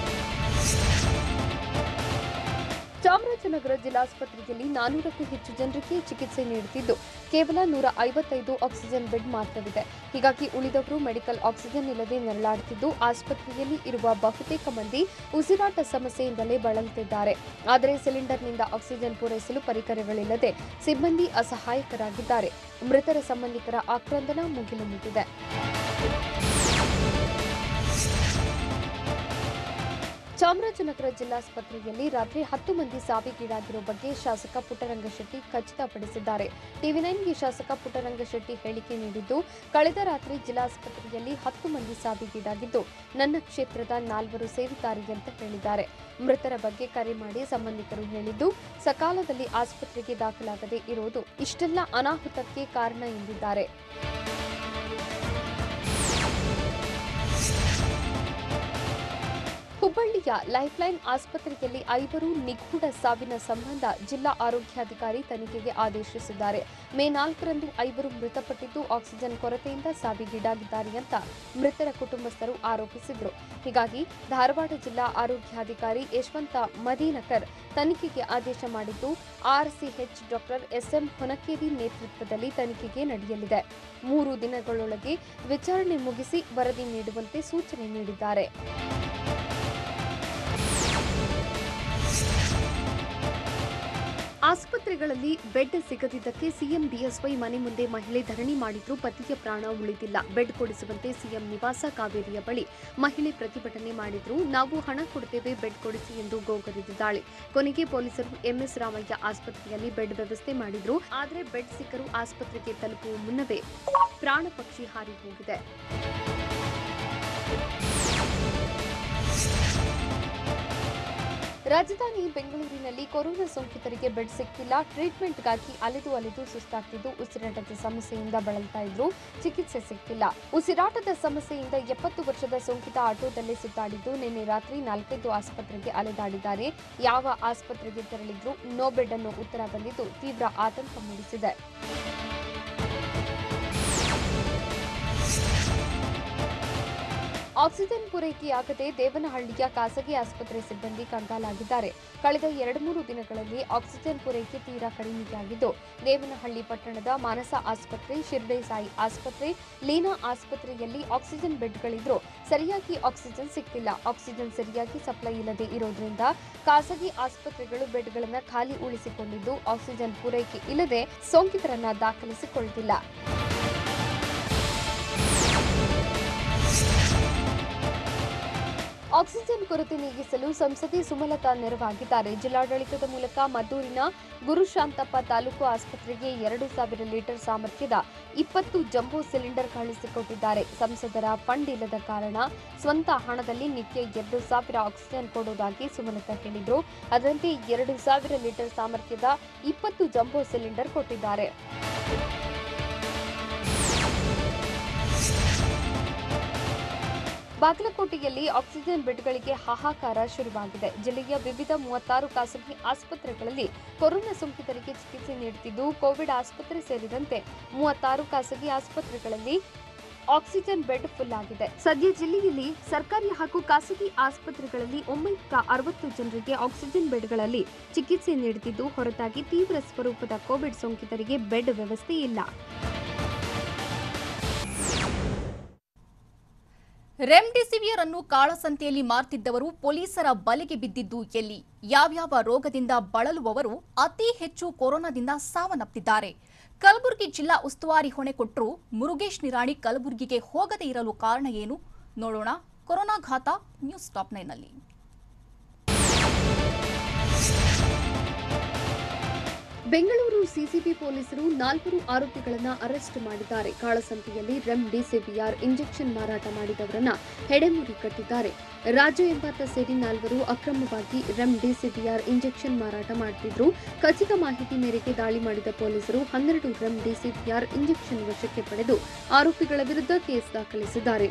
ಚಾಮರಾಜನಗರ ಜಿಲ್ಲಾಸ್ಪತ್ರೆಯಲ್ಲಿ 400ಕ್ಕೂ ಹೆಚ್ಚು ಜನರಿಗೆ ಚಿಕಿತ್ಸೆ ನೀಡುತ್ತಿದ್ದು ಕೇವಲ 155 ಆಕ್ಸಿಜನ್ ಬೆಡ್ ಮಾತ್ರವಿದೆ. ಹೀಗಾಗಿ ಉಳಿದವರು ಮೆಡಿಕಲ್ ಆಕ್ಸಿಜನ್ ಇಲ್ಲದೆ ನರಳಾಡುತ್ತಿದ್ದು ಆಸ್ಪತ್ರೆಯಲ್ಲಿ ಇರುವ ಬಹುತೇಕ ಮಂದಿ ಉಸಿರಾಟ ಸಮಸ್ಯೆಯಿಂದಲೇ ಬಳಲುತ್ತಿದ್ದಾರೆ. ಆದರೆ ಸಿಲಿಂಡರ್ನಿಂದ ಆಕ್ಸಿಜನ್ ಪೂರೈಸಲು ಪರಿಕರಗಳಿಲ್ಲದೆ ಸಿಬ್ಬಂದಿ ಅಸಹಾಯಕರಾಗಿದ್ದಾರೆ. ಮೃತರ ಸಂಬಂಧಿಕರ ಆಕ್ರಂದನ ಮುಗಿಲು ಮುಟ್ಟಿದೆ. ಚಾಮರಾಜನಗರ ಜಿಲ್ಲಾಸ್ಪತ್ರೆಯಲ್ಲಿ ರಾತ್ರಿ 10 ಮಂದಿ ಸಾವಿಗೀಡಾಗಿರೋ ಬಗ್ಗೆ ಶಾಸಕ ಪುಟ್ಟರಂಗಶೆಟ್ಟಿ ಖಚಿತಪಡಿಸಿದ್ದಾರೆ. ಟಿವಿ9ಗೆ ಶಾಸಕ ಪುಟ್ಟರಂಗಶೆಟ್ಟಿ ಹೇಳಿಕೆ ನೀಡಿದ್ದು, ಕಳೆದ ರಾತ್ರಿ ಜಿಲ್ಲಾಸ್ಪತ್ರೆಯಲ್ಲಿ 10 ಮಂದಿ ಸಾವಿಗೀಡಾಗಿದ್ದು, ನನ್ನ ಕ್ಷೇತ್ರದ 4 ಸೇರಿದ್ದಾರೆ ಅಂತ ಹೇಳಿದ್ದಾರೆ. ಮೃತರ ಬಗ್ಗೆ ಕರೆ ಮಾಡಿ ಸಂಬಂಧಿಕರು ಹೇಳಿದ್ದು, ಸಕಾಲದಲ್ಲಿ ಆಸ್ಪತ್ರೆಗೆ ದಾಖಲಾಗದೆ ಇರುವುದು ಇಷ್ಟೆಲ್ಲ ಅನಾಹುತಕ್ಕೆ ಕಾರಣ ಎಂದಿದ್ದಾರೆ. ಹುಬ್ಬಳ್ಳಿಯ ಲೈಫ್ಲೈನ್ ಆಸ್ಪತ್ರೆಯಲ್ಲಿ 5 ನಿಗೂಢ ಸಾವಿನ ಸಂಬಂಧ ಜಿಲ್ಲಾ ಆರೋಗ್ಯಾಧಿಕಾರಿ ತನಿಖೆಗೆ ಆದೇಶಿಸಿದ್ದಾರೆ. ಮೇ 4ರಂದು 5 ಮೃತಪಟ್ಟಿದ್ದು ಆಕ್ಸಿಜನ್ ಕೊರತೆಯಿಂದ ಸಾವಿಗೀಡಾಗಿದ್ದಾರೆ ಅಂತ ಮೃತರ ಕುಟುಂಬಸ್ಥರು ಆರೋಪಿಸಿದರು. ಹೀಗಾಗಿ ಧಾರವಾಡ ಜಿಲ್ಲಾ ಆರೋಗ್ಯಾಧಿಕಾರಿ ಯಶವಂತ ಮದೀನಕರ್ ತನಿಖೆಗೆ ಆದೇಶ ಮಾಡಿದ್ದು, ಆರ್ಸಿಎಚ್ ಡಾಕ್ಟರ್ ಎಸ್ಎಂ ಹೊನಕೇರಿ ನೇತೃತ್ವದಲ್ಲಿ ತನಿಖೆಗೆ ನಡೆಯಲಿದೆ. 3 ದಿನಗಳೊಳಗೆ ವಿಚಾರಣೆ ಮುಗಿಸಿ ವರದಿ ನೀಡುವಂತೆ ಸೂಚನೆ ನೀಡಿದ್ದಾರೆ. ಆಸ್ಪತ್ರೆಗಳಲ್ಲಿ ಬೆಡ್ ಸಿಗದಿದ್ದಕ್ಕೆ ಸಿಎಂ ಬಿಎಸ್ವೈ ಮನೆ ಮುಂದೆ ಮಹಿಳೆ ಧರಣಿ ಮಾಡಿದ್ರೂ ಪತಿಯ ಪ್ರಾಣ ಉಳಿದಿಲ್ಲ. ಬೆಡ್ ಕೊಡಿಸುವಂತೆ ಸಿಎಂ ನಿವಾಸ ಕಾವೇರಿಯ ಬಳಿ ಮಹಿಳೆ ಪ್ರತಿಭಟನೆ ಮಾಡಿದ್ರು. ನಾವು ಹಣ ಕೊಡ್ತೇವೆ, ಬೆಡ್ ಕೊಡಿಸಿ ಎಂದು ಗೋಗರೆದಿದ್ದಾಳೆ. ಕೊನೆಗೆ ಪೊಲೀಸರು ಎಂಎಸ್ ರಾಮಯ್ಯ ಆಸ್ಪತ್ರೆಯಲ್ಲಿ ಬೆಡ್ ವ್ಯವಸ್ಥೆ ಮಾಡಿದ್ರು. ಆದರೆ ಬೆಡ್ ಸಿಕ್ಕರೂ ಆಸ್ಪತ್ರೆಗೆ ತಲುಪುವ ಮುನ್ನವೇ ಪ್ರಾಣ ಪಕ್ಷಿ ಹಾರಿ ಹೋಗಿದೆ. ರಾಜಧಾನಿ ಬೆಂಗಳೂರಿನಲ್ಲಿ ಕೊರೋನಾ ಸೋಂಕಿತರಿಗೆ ಬೆಡ್ ಸಿಕ್ಕಿಲ್ಲ. ಟ್ರೀಟ್ಮೆಂಟ್ಗಾಗಿ ಅಲೆದು ಸುಸ್ತಾಗ್ತಿದ್ದು ಉಸಿರಾಟದ ಸಮಸ್ಯೆಯಿಂದ ಬಳಲ್ತಾ ಇದ್ರು. ಚಿಕಿತ್ಸೆ ಸಿಕ್ಕಿಲ್ಲ. ಉಸಿರಾಟದ ಸಮಸ್ಯೆಯಿಂದ 70 ವರ್ಷದ ಸೋಂಕಿತ ಆಟೋದಲ್ಲೇ ಸುತ್ತಾಡಿದ್ದು, ನಿನ್ನೆ ರಾತ್ರಿ 4-5 ಆಸ್ಪತ್ರೆಗೆ ಅಲೆದಾಡಿದ್ದಾರೆ. ಯಾವ ಆಸ್ಪತ್ರೆಗೆ ತೆರಳಿದ್ರು ನೋ ಬೆಡ್ ಅನ್ನೋ ಉತ್ತರ ಬಂದಿದ್ದು ತೀವ್ರ ಆತಂಕ ಮೂಡಿಸಿದೆ. ಆಕ್ಸಿಜನ್ ಪೂರೈಕೆಯಾಗದೆ ದೇವನಹಳ್ಳಿಯ ಖಾಸಗಿ ಆಸ್ಪತ್ರೆ ಸಿಬ್ಬಂದಿ ಕಂಗಾಲಾಗಿದ್ದಾರೆ. ಕಳೆದ 2-3 ದಿನಗಳಲ್ಲಿ ಆಕ್ಸಿಜನ್ ಪೂರೈಕೆ ತೀರಾ ಕಡಿಮೆಯಾಗಿದ್ದು, ದೇವನಹಳ್ಳಿ ಪಟ್ಟಣದ ಮಾನಸ ಆಸ್ಪತ್ರೆ, ಶಿರ್ಡಿ ಸಾಯಿ ಆಸ್ಪತ್ರೆ, ಲೀನಾ ಆಸ್ಪತ್ರೆಯಲ್ಲಿ ಆಕ್ಸಿಜನ್ ಬೆಡ್ಗಳಿದ್ರೂ ಸರಿಯಾಗಿ ಆಕ್ಸಿಜನ್ ಸಿಕ್ತಿಲ್ಲ. ಆಕ್ಸಿಜನ್ ಸರಿಯಾಗಿ ಸಪ್ಲೈ ಇಲ್ಲದೆ ಇರೋದ್ರಿಂದ ಖಾಸಗಿ ಆಸ್ಪತ್ರೆಗಳು ಬೆಡ್ಗಳನ್ನು ಖಾಲಿ ಉಳಿಸಿಕೊಂಡಿದ್ದು, ಆಕ್ಸಿಜನ್ ಪೂರೈಕೆ ಇಲ್ಲದೆ ಸೋಂಕಿತರನ್ನ ದಾಖಲಿಸಿಕೊಳ್ಳುತ್ತಿಲ್ಲ. ಆಕ್ಸಿಜನ್ ಕೊರತೆ ನೀಗಿಸಲು ಸಂಸದೆ ಸುಮಲತಾ ನೆರವಾಗಿದ್ದಾರೆ. ಜಿಲ್ಲಾಡಳಿತದ ಮೂಲಕ ಮದ್ದೂರಿನ ಗುರುಶಾಂತಪ್ಪ ತಾಲೂಕು ಆಸ್ಪತ್ರೆಗೆ 2000 ಲೀಟರ್ ಸಾಮರ್ಥ್ಯದ 20 ಜಂಬೋ ಸಿಲಿಂಡರ್ ಕಳುಹಿಸಿಕೊಟ್ಟಿದ್ದಾರೆ. ಸಂಸದರ ಫಂಡ್ ಇಲ್ಲದ ಕಾರಣ ಸ್ವಂತ ಹಣದಲ್ಲಿ ನಿತ್ಯ 2000 ಆಕ್ಸಿಜನ್ ಕೊಡುವುದಾಗಿ ಸುಮಲತಾ ಹೇಳಿದ್ರು. ಅದರಂತೆ 2000 ಲೀಟರ್ ಸಾಮರ್ಥ್ಯದ 20 ಜಂಬೋ ಸಿಲಿಂಡರ್ ಕೊಟ್ಟಿದ್ದಾರೆ. ಬಾಗಲಕೋಟೆಯಲ್ಲಿ ಆಕ್ಸಿಜನ್ ಬೆಡ್ಗಳಿಗೆ ಹಾಹಾಕಾರ ಶುರುವಾಗಿದೆ. ಜಿಲ್ಲೆಯ ವಿವಿಧ 36 ಖಾಸಗಿ ಆಸ್ಪತ್ರೆಗಳಲ್ಲಿ ಕೊರೋನಾ ಸೋಂಕಿತರಿಗೆ ಚಿಕಿತ್ಸೆ ನೀಡುತ್ತಿದ್ದು, ಕೋವಿಡ್ ಆಸ್ಪತ್ರೆ ಸೇರಿದಂತೆ 36 ಖಾಸಗಿ ಆಸ್ಪತ್ರೆಗಳಲ್ಲಿ ಆಕ್ಸಿಜನ್ ಬೆಡ್ ಫುಲ್ ಆಗಿದೆ. ಸದ್ಯ ಜಿಲ್ಲೆಯಲ್ಲಿ ಸರ್ಕಾರಿ ಹಾಗೂ ಖಾಸಗಿ ಆಸ್ಪತ್ರೆಗಳಲ್ಲಿ 960 ಜನರಿಗೆ ಆಕ್ಸಿಜನ್ ಬೆಡ್ಗಳಲ್ಲಿ ಚಿಕಿತ್ಸೆ ನೀಡುತ್ತಿದ್ದು, ಹೊರತಾಗಿ ತೀವ್ರ ಸ್ವರೂಪದ ಕೋವಿಡ್ ಸೋಂಕಿತರಿಗೆ ಬೆಡ್ ವ್ಯವಸ್ಥೆ ಇಲ್ಲ. ರೆಮ್ಡಿಸಿವಿಯರ್ ಅನ್ನು ಕಾಳಸಂತೆಯಲ್ಲಿ ಮಾರ್ತಿದ್ದವರು ಪೊಲೀಸರ ಬಲೆಗೆ ಬಿದ್ದಿದ್ದು ಎಲ್ಲಿ? ಯಾವ್ಯಾವ ರೋಗದಿಂದ ಬಳಲುವವರು ಅತಿ ಹೆಚ್ಚು ಕೊರೋನಾದಿಂದ ಸಾವನ್ನಪ್ಪಿದ್ದಾರೆ? ಕಲಬುರಗಿ ಜಿಲ್ಲಾ ಉಸ್ತುವಾರಿ ಹೊಣೆ ಕೊಟ್ಟರೂ ಮುರುಗೇಶ್ ನಿರಾಣಿ ಕಲಬುರಗಿಗೆ ಹೋಗದೇ ಇರಲು ಕಾರಣ ಏನು? ನೋಡೋಣ ಕೊರೋನಾ ಘಾತ ನ್ಯೂಸ್ ಟಾಪ್ 9ನಲ್ಲಿ. ಬೆಂಗಳೂರು ಸಿಸಿಬಿ ಪೊಲೀಸರು 4 ಆರೋಪಿಗಳನ್ನು ಅರೆಸ್ಟ್ ಮಾಡಿದ್ದಾರೆ. ಕಾಳಸಂತೆಯಲ್ಲಿ ರೆಮ್ಡಿಸಿವಿಯರ್ ಇಂಜೆಕ್ಷನ್ ಮಾರಾಟ ಮಾಡಿದವರನ್ನ ಹೆಡೆಮುರಿ ಕಟ್ಟಿದ್ದಾರೆ. ರಾಜು ಎಂಬಾತ ಸೇರಿ 4 ಅಕ್ರಮವಾಗಿ ರೆಮ್ಡಿಸಿವಿಯರ್ ಇಂಜೆಕ್ಷನ್ ಮಾರಾಟ ಮಾಡುತ್ತಿದ್ರು. ಖಚಿತ ಮಾಹಿತಿ ಮೇರೆಗೆ ದಾಳಿ ಮಾಡಿದ ಪೊಲೀಸರು 12 ರೆಮ್ಡಿಸಿವಿಯರ್ ಇಂಜೆಕ್ಷನ್ ವಶಕ್ಕೆ ಪಡೆದು ಆರೋಪಿಗಳ ವಿರುದ್ಧ ಕೇಸ್ ದಾಖಲಿಸಿದ್ದಾರೆ.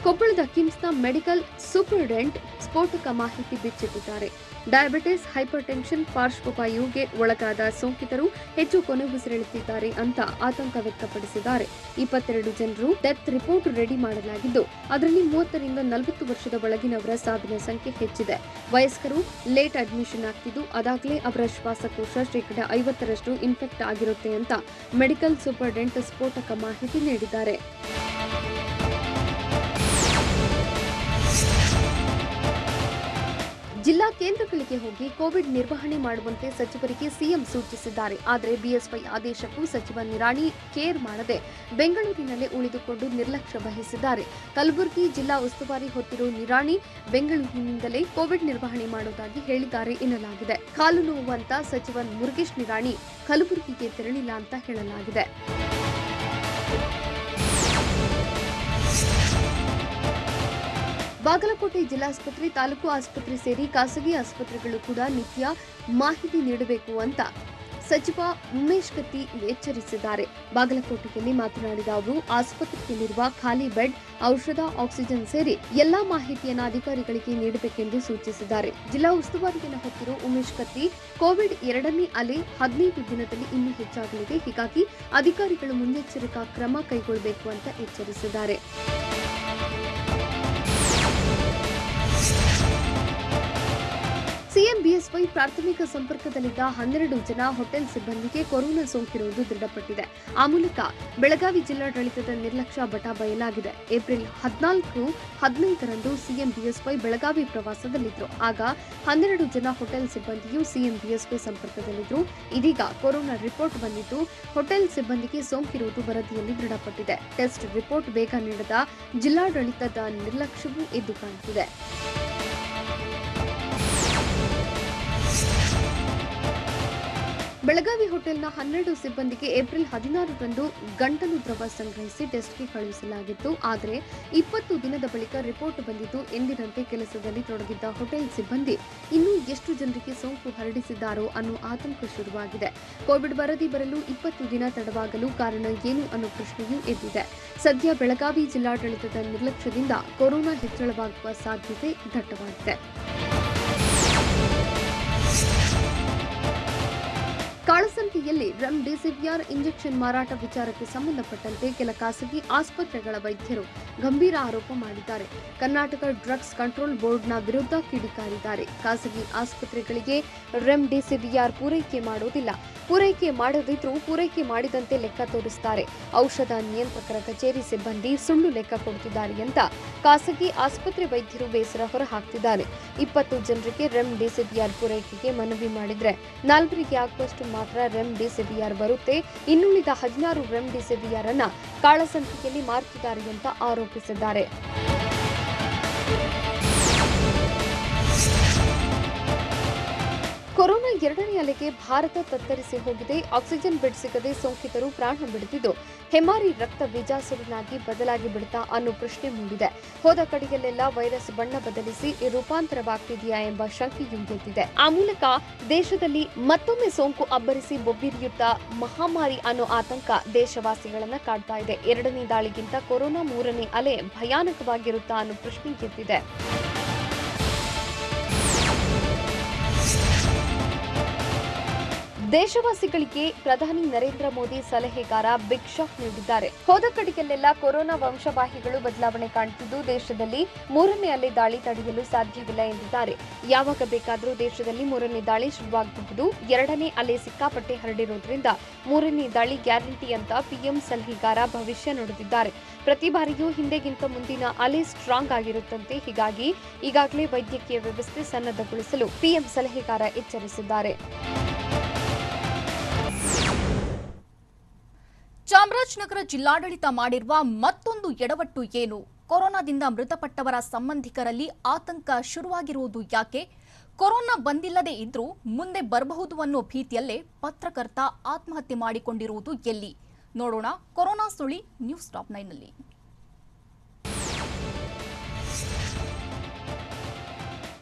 ಕೊಪ್ಪಳದ ಕಿಮ್ಸ್ನ ಮೆಡಿಕಲ್ ಸೂಪರಿಂಟೆಂಡೆಂಟ್ ಸ್ಫೋಟಕ ಮಾಹಿತಿ ಬಿಚ್ಚಿಟ್ಟಿದ್ದಾರೆ. ಡಯಾಬಿಟಿಸ್, ಹೈಪರ್ ಟೆನ್ಷನ್ ಪಾರ್ಶ್ವವಾಯುಗೆ ಒಳಗಾದ ಸೋಂಕಿತರು ಹೆಚ್ಚು ಕೊನೆಯುಸಿರೆಳುತ್ತಿದ್ದಾರೆ ಅಂತ ಆತಂಕ ವ್ಯಕ್ತಪಡಿಸಿದ್ದಾರೆ. 22 ಜನರು ಡೆತ್ ರಿಪೋರ್ಟ್ ರೆಡಿ ಮಾಡಲಾಗಿದ್ದು, ಅದರಲ್ಲಿ 30 ರಿಂದ 40 ವರ್ಷದ ಒಳಗಿನವರ ಸಾವಿನ ಸಂಖ್ಯೆ ಹೆಚ್ಚಿದೆ. ವಯಸ್ಕರು ಲೇಟ್ ಅಡ್ಮಿಷನ್ ಆಗ್ತಿದ್ದು, ಅದಾಗಲೇ ಅವರ ಶ್ವಾಸಕೋಶ 50% ಇನ್ಫೆಕ್ಟ್ ಆಗಿರುತ್ತೆ ಅಂತ ಮೆಡಿಕಲ್ ಸೂಪರಿಂಟೆಂಡೆಂಟ್ ಸ್ಫೋಟಕ ಮಾಹಿತಿ ನೀಡಿದ್ದಾರೆ. ಜಿಲ್ಲಾ ಕೇಂದ್ರಗಳಿಗೆ ಹೋಗಿ ಕೋವಿಡ್ ನಿರ್ವಹಣೆ ಮಾಡುವಂತೆ ಸಚಿವರಿಗೆ ಸಿಎಂ ಸೂಚಿಸಿದ್ದಾರೆ. ಆದರೆ ಬಿಎಸ್ವೈ ಆದೇಶಕ್ಕೂ ಸಚಿವ ನಿರಾಣಿ ಕೇರ್ ಮಾಡದೆ ಬೆಂಗಳೂರಿನಲ್ಲೇ ಉಳಿದುಕೊಂಡು ನಿರ್ಲಕ್ಷ್ಯ ವಹಿಸಿದ್ದಾರೆ. ಕಲಬುರಗಿ ಜಿಲ್ಲಾ ಉಸ್ತುವಾರಿ ಹೊತ್ತಿರುವ ನಿರಾಣಿ ಬೆಂಗಳೂರಿನಿಂದಲೇ ಕೋವಿಡ್ ನಿರ್ವಹಣೆ ಮಾಡುವುದಾಗಿ ಹೇಳಿದ್ದಾರೆ ಎನ್ನಲಾಗಿದೆ. ಕಾಲು ನೋವುವಂತ ಸಚಿವ ಮುರುಗೇಶ್ ನಿರಾಣಿ ಕಲಬುರಗಿಗೆ ತೆರಳಿಲ್ಲ ಅಂತ ಹೇಳಲಾಗಿದೆ. ಬಾಗಲಕೋಟೆ ಜಿಲ್ಲಾಸ್ಪತ್ರೆ, ತಾಲೂಕು ಆಸ್ಪತ್ರೆ ಸೇರಿ ಖಾಸಗಿ ಆಸ್ಪತ್ರೆಗಳು ಕೂಡ ನಿತ್ಯ ಮಾಹಿತಿ ನೀಡಬೇಕು ಅಂತ ಸಚಿವ ಉಮೇಶ್ ಕತ್ತಿ ಎಚ್ಚರಿಸಿದ್ದಾರೆ. ಬಾಗಲಕೋಟೆಯಲ್ಲಿ ಮಾತನಾಡಿದ ಅವರು, ಆಸ್ಪತ್ರೆಯಲ್ಲಿರುವ ಖಾಲಿ ಬೆಡ್, ಔಷಧ, ಆಕ್ಸಿಜನ್ ಸೇರಿ ಎಲ್ಲಾ ಮಾಹಿತಿಯನ್ನು ಅಧಿಕಾರಿಗಳಿಗೆ ನೀಡಬೇಕೆಂದು ಸೂಚಿಸಿದ್ದಾರೆ. ಜಿಲ್ಲಾ ಉಸ್ತುವಾರಿಯನ್ನು ಹೊತ್ತಿರುವ ಉಮೇಶ್ ಕತ್ತಿ, ಕೋವಿಡ್ 2ನೇ ಅಲೆ 15 ದಿನದಲ್ಲಿ ಇನ್ನೂ ಹೆಚ್ಚಾಗಲಿದೆ. ಹೀಗಾಗಿ ಅಧಿಕಾರಿಗಳು ಮುನ್ನೆಚ್ಚರಿಕಾ ಕ್ರಮ ಕೈಗೊಳ್ಳಬೇಕು ಅಂತ ಎಚ್ಚರಿಸಿದ್ದಾರೆ. ಸಿಎಂ ಬಿಎಸ್ವೈ ಪ್ರಾಥಮಿಕ ಸಂಪರ್ಕದಲ್ಲಿದ್ದ 12 ಜನ ಹೋಟೆಲ್ ಸಿಬ್ಬಂದಿಗೆ ಕೊರೋನಾ ಸೋಂಕಿರುವುದು ದೃಢಪಟ್ಟಿದೆ. ಆ ಮೂಲಕ ಬೆಳಗಾವಿ ಜಿಲ್ಲಾಡಳಿತದ ನಿರ್ಲಕ್ಷ್ಯ ಬಟ ಬಯಲಾಗಿದೆ. ಏಪ್ರಿಲ್ 14, 15ರಂದು ಸಿಎಂ ಬಿಎಸ್ವೈ ಬೆಳಗಾವಿ ಪ್ರವಾಸದಲ್ಲಿದ್ದರು. ಆಗ 12 ಜನ ಹೋಟೆಲ್ ಸಿಬ್ಬಂದಿಯು ಸಿಎಂ ಬಿಎಸ್ವೈ ಸಂಪರ್ಕದಲ್ಲಿದ್ದರು. ಇದೀಗ ಕೊರೋನಾ ರಿಪೋರ್ಟ್ ಬಂದಿದ್ದು ಹೋಟೆಲ್ ಸಿಬ್ಬಂದಿಗೆ ಸೋಂಕಿರುವುದು ವರದಿಯಲ್ಲಿ ದೃಢಪಟ್ಟಿದೆ. ಟೆಸ್ಟ್ ರಿಪೋರ್ಟ್ ಬೇಗ ನೀಡದ ಜಿಲ್ಲಾಡಳಿತದ ನಿರ್ಲಕ್ಷ್ಯವೂ ಎದ್ದು ಕಾಣುತ್ತಿದೆ. ಬೆಳಗಾವಿ ಹೋಟೆಲ್ನ 12 ಸಿಬ್ಬಂದಿಗೆ ಏಪ್ರಿಲ್ 16ರಂದು ಗಂಟಲು ದ್ರವ ಸಂಗ್ರಹಿಸಿ ಟೆಸ್ಟ್ಗೆ ಕಳುಹಿಸಲಾಗಿತ್ತು. ಆದರೆ 20 ದಿನದ ಬಳಿಕ ರಿಪೋರ್ಟ್ ಬಂದಿದ್ದು, ಎಂದಿನಂತೆ ಕೆಲಸದಲ್ಲಿ ತೊಡಗಿದ್ದ ಹೋಟೆಲ್ ಸಿಬ್ಬಂದಿ ಇನ್ನೂ ಎಷ್ಟು ಜನರಿಗೆ ಸೋಂಕು ಹರಡಿಸಿದ್ದಾರೋ ಅನ್ನೋ ಆತಂಕ ಶುರುವಾಗಿದೆ. ಕೋವಿಡ್ ವರದಿ ಬರಲು 20 ದಿನ ತಡವಾಗಲು ಕಾರಣ ಏನು ಅನ್ನೋ ಪ್ರಶ್ನೆಯೂ ಎದ್ದಿದೆ. ಸದ್ಯ ಬೆಳಗಾವಿ ಜಿಲ್ಲಾಡಳಿತದ ನಿರ್ಲಕ್ಷ್ಯದಿಂದ ಕೊರೋನಾ ಹೆಚ್ಚಳವಾಗುವ ಸಾಧ್ಯತೆ ದಟ್ಟವಾಗಿದೆ. ಕಾಳಸಂತೆಯಲ್ಲಿ ರೆಮ್ಡಿಸಿವಿರ್ ಇಂಜೆಕ್ಷನ್ ಮಾರಾಟ ವಿಚಾರಕ್ಕೆ ಸಂಬಂಧಪಟ್ಟಂತೆ ಕೆಲ ಖಾಸಗಿ ಆಸ್ಪತ್ರೆಗಳ ವೈದ್ಯರು ಗಂಭೀರ ಆರೋಪ ಮಾಡಿದ್ದಾರೆ. ಕರ್ನಾಟಕ ಡ್ರಗ್ಸ್ ಕಂಟ್ರೋಲ್ ಬೋರ್ಡ್ನ ವಿರುದ್ಧ ಕಿಡಿಕಾರಿದ್ದಾರೆ. ಖಾಸಗಿ ಆಸ್ಪತ್ರೆಗಳಿಗೆ ರೆಮ್ಡಿಸಿವಿರ್ ಪೂರೈಕೆ ಮಾಡುವುದಿಲ್ಲ. ಪೂರೈಕೆ ಮಾಡದಿದ್ರೂ ಪೂರೈಕೆ ಮಾಡಿದಂತೆ ಲೆಕ್ಕ ತೋರಿಸುತ್ತಾರೆ. ಔಷಧ ನಿಯಂತ್ರಕರ ಕಚೇರಿ ಸಿಬ್ಬಂದಿ ಸುಳ್ಳು ಲೆಕ್ಕ ಕೊಡುತ್ತಿದ್ದಾರೆ ಅಂತ ಖಾಸಗಿ ಆಸ್ಪತ್ರೆ ವೈದ್ಯರು ಬೇಸರ ಹೊರಹಾಕ್ತಿದ್ದಾರೆ. 20 ಜನರಿಗೆ ರೆಮ್ಡಿಸಿವಿರ್ ಪೂರೈಕೆಗೆ ಮನವಿ ಮಾಡಿದ್ರೆ 4 ಆಗುವಷ್ಟು ಮಾತ್ರ ರೆಮ್ಡಿಸಿವಿರ್ ಬರುತ್ತೆ. ಇನ್ನುಳಿದ 16 ರೆಮ್ಡಿಸಿವಿರ್ ಅನ್ನ ಕಾಳಸಂತೆಯಲ್ಲಿ ಮಾರುತ್ತಿದ್ದಾರೆ ಅಂತ ಆರೋಪಿಸಿದ್ದಾರೆ. ಕೊರೋನಾ 2ನೇ ಅಲೆಗೆ ಭಾರತ ತತ್ತರಿಸಿ ಹೋಗಿದೆ. ಆಕ್ಸಿಜನ್ ಬೆಡ್ ಸಿಗದೆ ಸೋಂಕಿತರು ಪ್ರಾಣ ಬಿಡುತ್ತಿದ್ದು, ಹೆಮಾರಿ ರಕ್ತ ಬೀಜಾಸುರನಾಗಿ ಬದಲಾಗಿ ಬಿಡುತ್ತಾ ಅನ್ನೋ ಪ್ರಶ್ನೆ ಮೂಡಿದೆ. ಹೋದ ಕಡೆಯಲ್ಲೆಲ್ಲ ವೈರಸ್ ಬಣ್ಣ ಬದಲಿಸಿ ರೂಪಾಂತರವಾಗ್ತಿದೆಯಾ ಎಂಬ ಶಂಕೆಯೂ ಎದ್ದಿದೆ. ಆ ಮೂಲಕ ದೇಶದಲ್ಲಿ ಮತ್ತೊಮ್ಮೆ ಸೋಂಕು ಅಬ್ಬರಿಸಿ ಬೊಬ್ಬಿರಿಯುತ್ತಾ ಮಹಾಮಾರಿ ಅನ್ನೋ ಆತಂಕ ದೇಶವಾಸಿಗಳನ್ನ ಕಾಡ್ತಾ ಇದೆ. 2ನೇ ದಾಳಿಗಿಂತ ಕೊರೋನಾ 3ನೇ ಅಲೆ ಭಯಾನಕವಾಗಿರುತ್ತಾ ಅನ್ನೋ ಪ್ರಶ್ನೆ ಎದ್ದಿದೆ. ದೇಶವಾಸಿಗಳಿಗೆ ಪ್ರಧಾನಿ ನರೇಂದ್ರ ಮೋದಿ ಸಲಹೆಗಾರ ಬಿಗ್ ಶಾಕ್ ನೀಡಿದ್ದಾರೆ. ಹೋದ ಕಡೆಯಲ್ಲೆಲ್ಲ ಕೊರೋನಾ ವಂಶವಾಹಿಗಳು ಬದಲಾವಣೆ ಕಾಣುತ್ತಿದ್ದು, ದೇಶದಲ್ಲಿ 3ನೇ ಅಲೆ ದಾಳಿ ತಡೆಯಲು ಸಾಧ್ಯವಿಲ್ಲ ಎಂದಿದ್ದಾರೆ. ಯಾವಾಗ ಬೇಕಾದರೂ ದೇಶದಲ್ಲಿ 3ನೇ ದಾಳಿ ಶುರುವಾಗಬಹುದು. 2ನೇ ಅಲೆ ಸಿಕ್ಕಾಪಟ್ಟೆ ಹರಡಿರೋದ್ರಿಂದ 3ನೇ ದಾಳಿ ಗ್ಯಾರಂಟಿ ಅಂತ ಪಿಎಂ ಸಲಹೆಗಾರ ಭವಿಷ್ಯ ನುಡಿದಿದ್ದಾರೆ. ಪ್ರತಿ ಬಾರಿಯೂ ಹಿಂದೆಗಿಂತ ಮುಂದಿನ ಅಲೆ ಸ್ಟ್ರಾಂಗ್ ಆಗಿರುತ್ತಂತೆ. ಹೀಗಾಗಿ ಈಗಾಗಲೇ ವೈದ್ಯಕೀಯ ವ್ಯವಸ್ಥೆ ಸನ್ನದ್ಧಗೊಳಿಸಲು ಪಿಎಂ ಸಲಹೆಗಾರ ಎಚ್ಚರಿಸಿದ್ದಾರೆ. ಚಾಮರಾಜನಗರ ಜಿಲ್ಲಾಡಳಿತ ಮಾಡಿರುವ ಮತ್ತೊಂದು ಎಡವಟ್ಟು ಏನು? ಕೊರೋನಾದಿಂದ ಮೃತಪಟ್ಟವರ ಸಂಬಂಧಿಕರಲ್ಲಿ ಆತಂಕ ಶುರುವಾಗಿರುವುದು ಯಾಕೆ? ಕೊರೋನಾ ಬಂದಿಲ್ಲದೆ ಇದ್ರೂ ಮುಂದೆ ಬರಬಹುದು ಅನ್ನೋ ಭೀತಿಯಲ್ಲೇ ಪತ್ರಕರ್ತ ಆತ್ಮಹತ್ಯೆ ಮಾಡಿಕೊಂಡಿರುವುದು ಎಲ್ಲಿ? ನೋಡೋಣ ಕೊರೋನಾ ಸುಳಿ ನ್ಯೂಸ್ ಟಾಪ್ 9ನಲ್ಲಿ.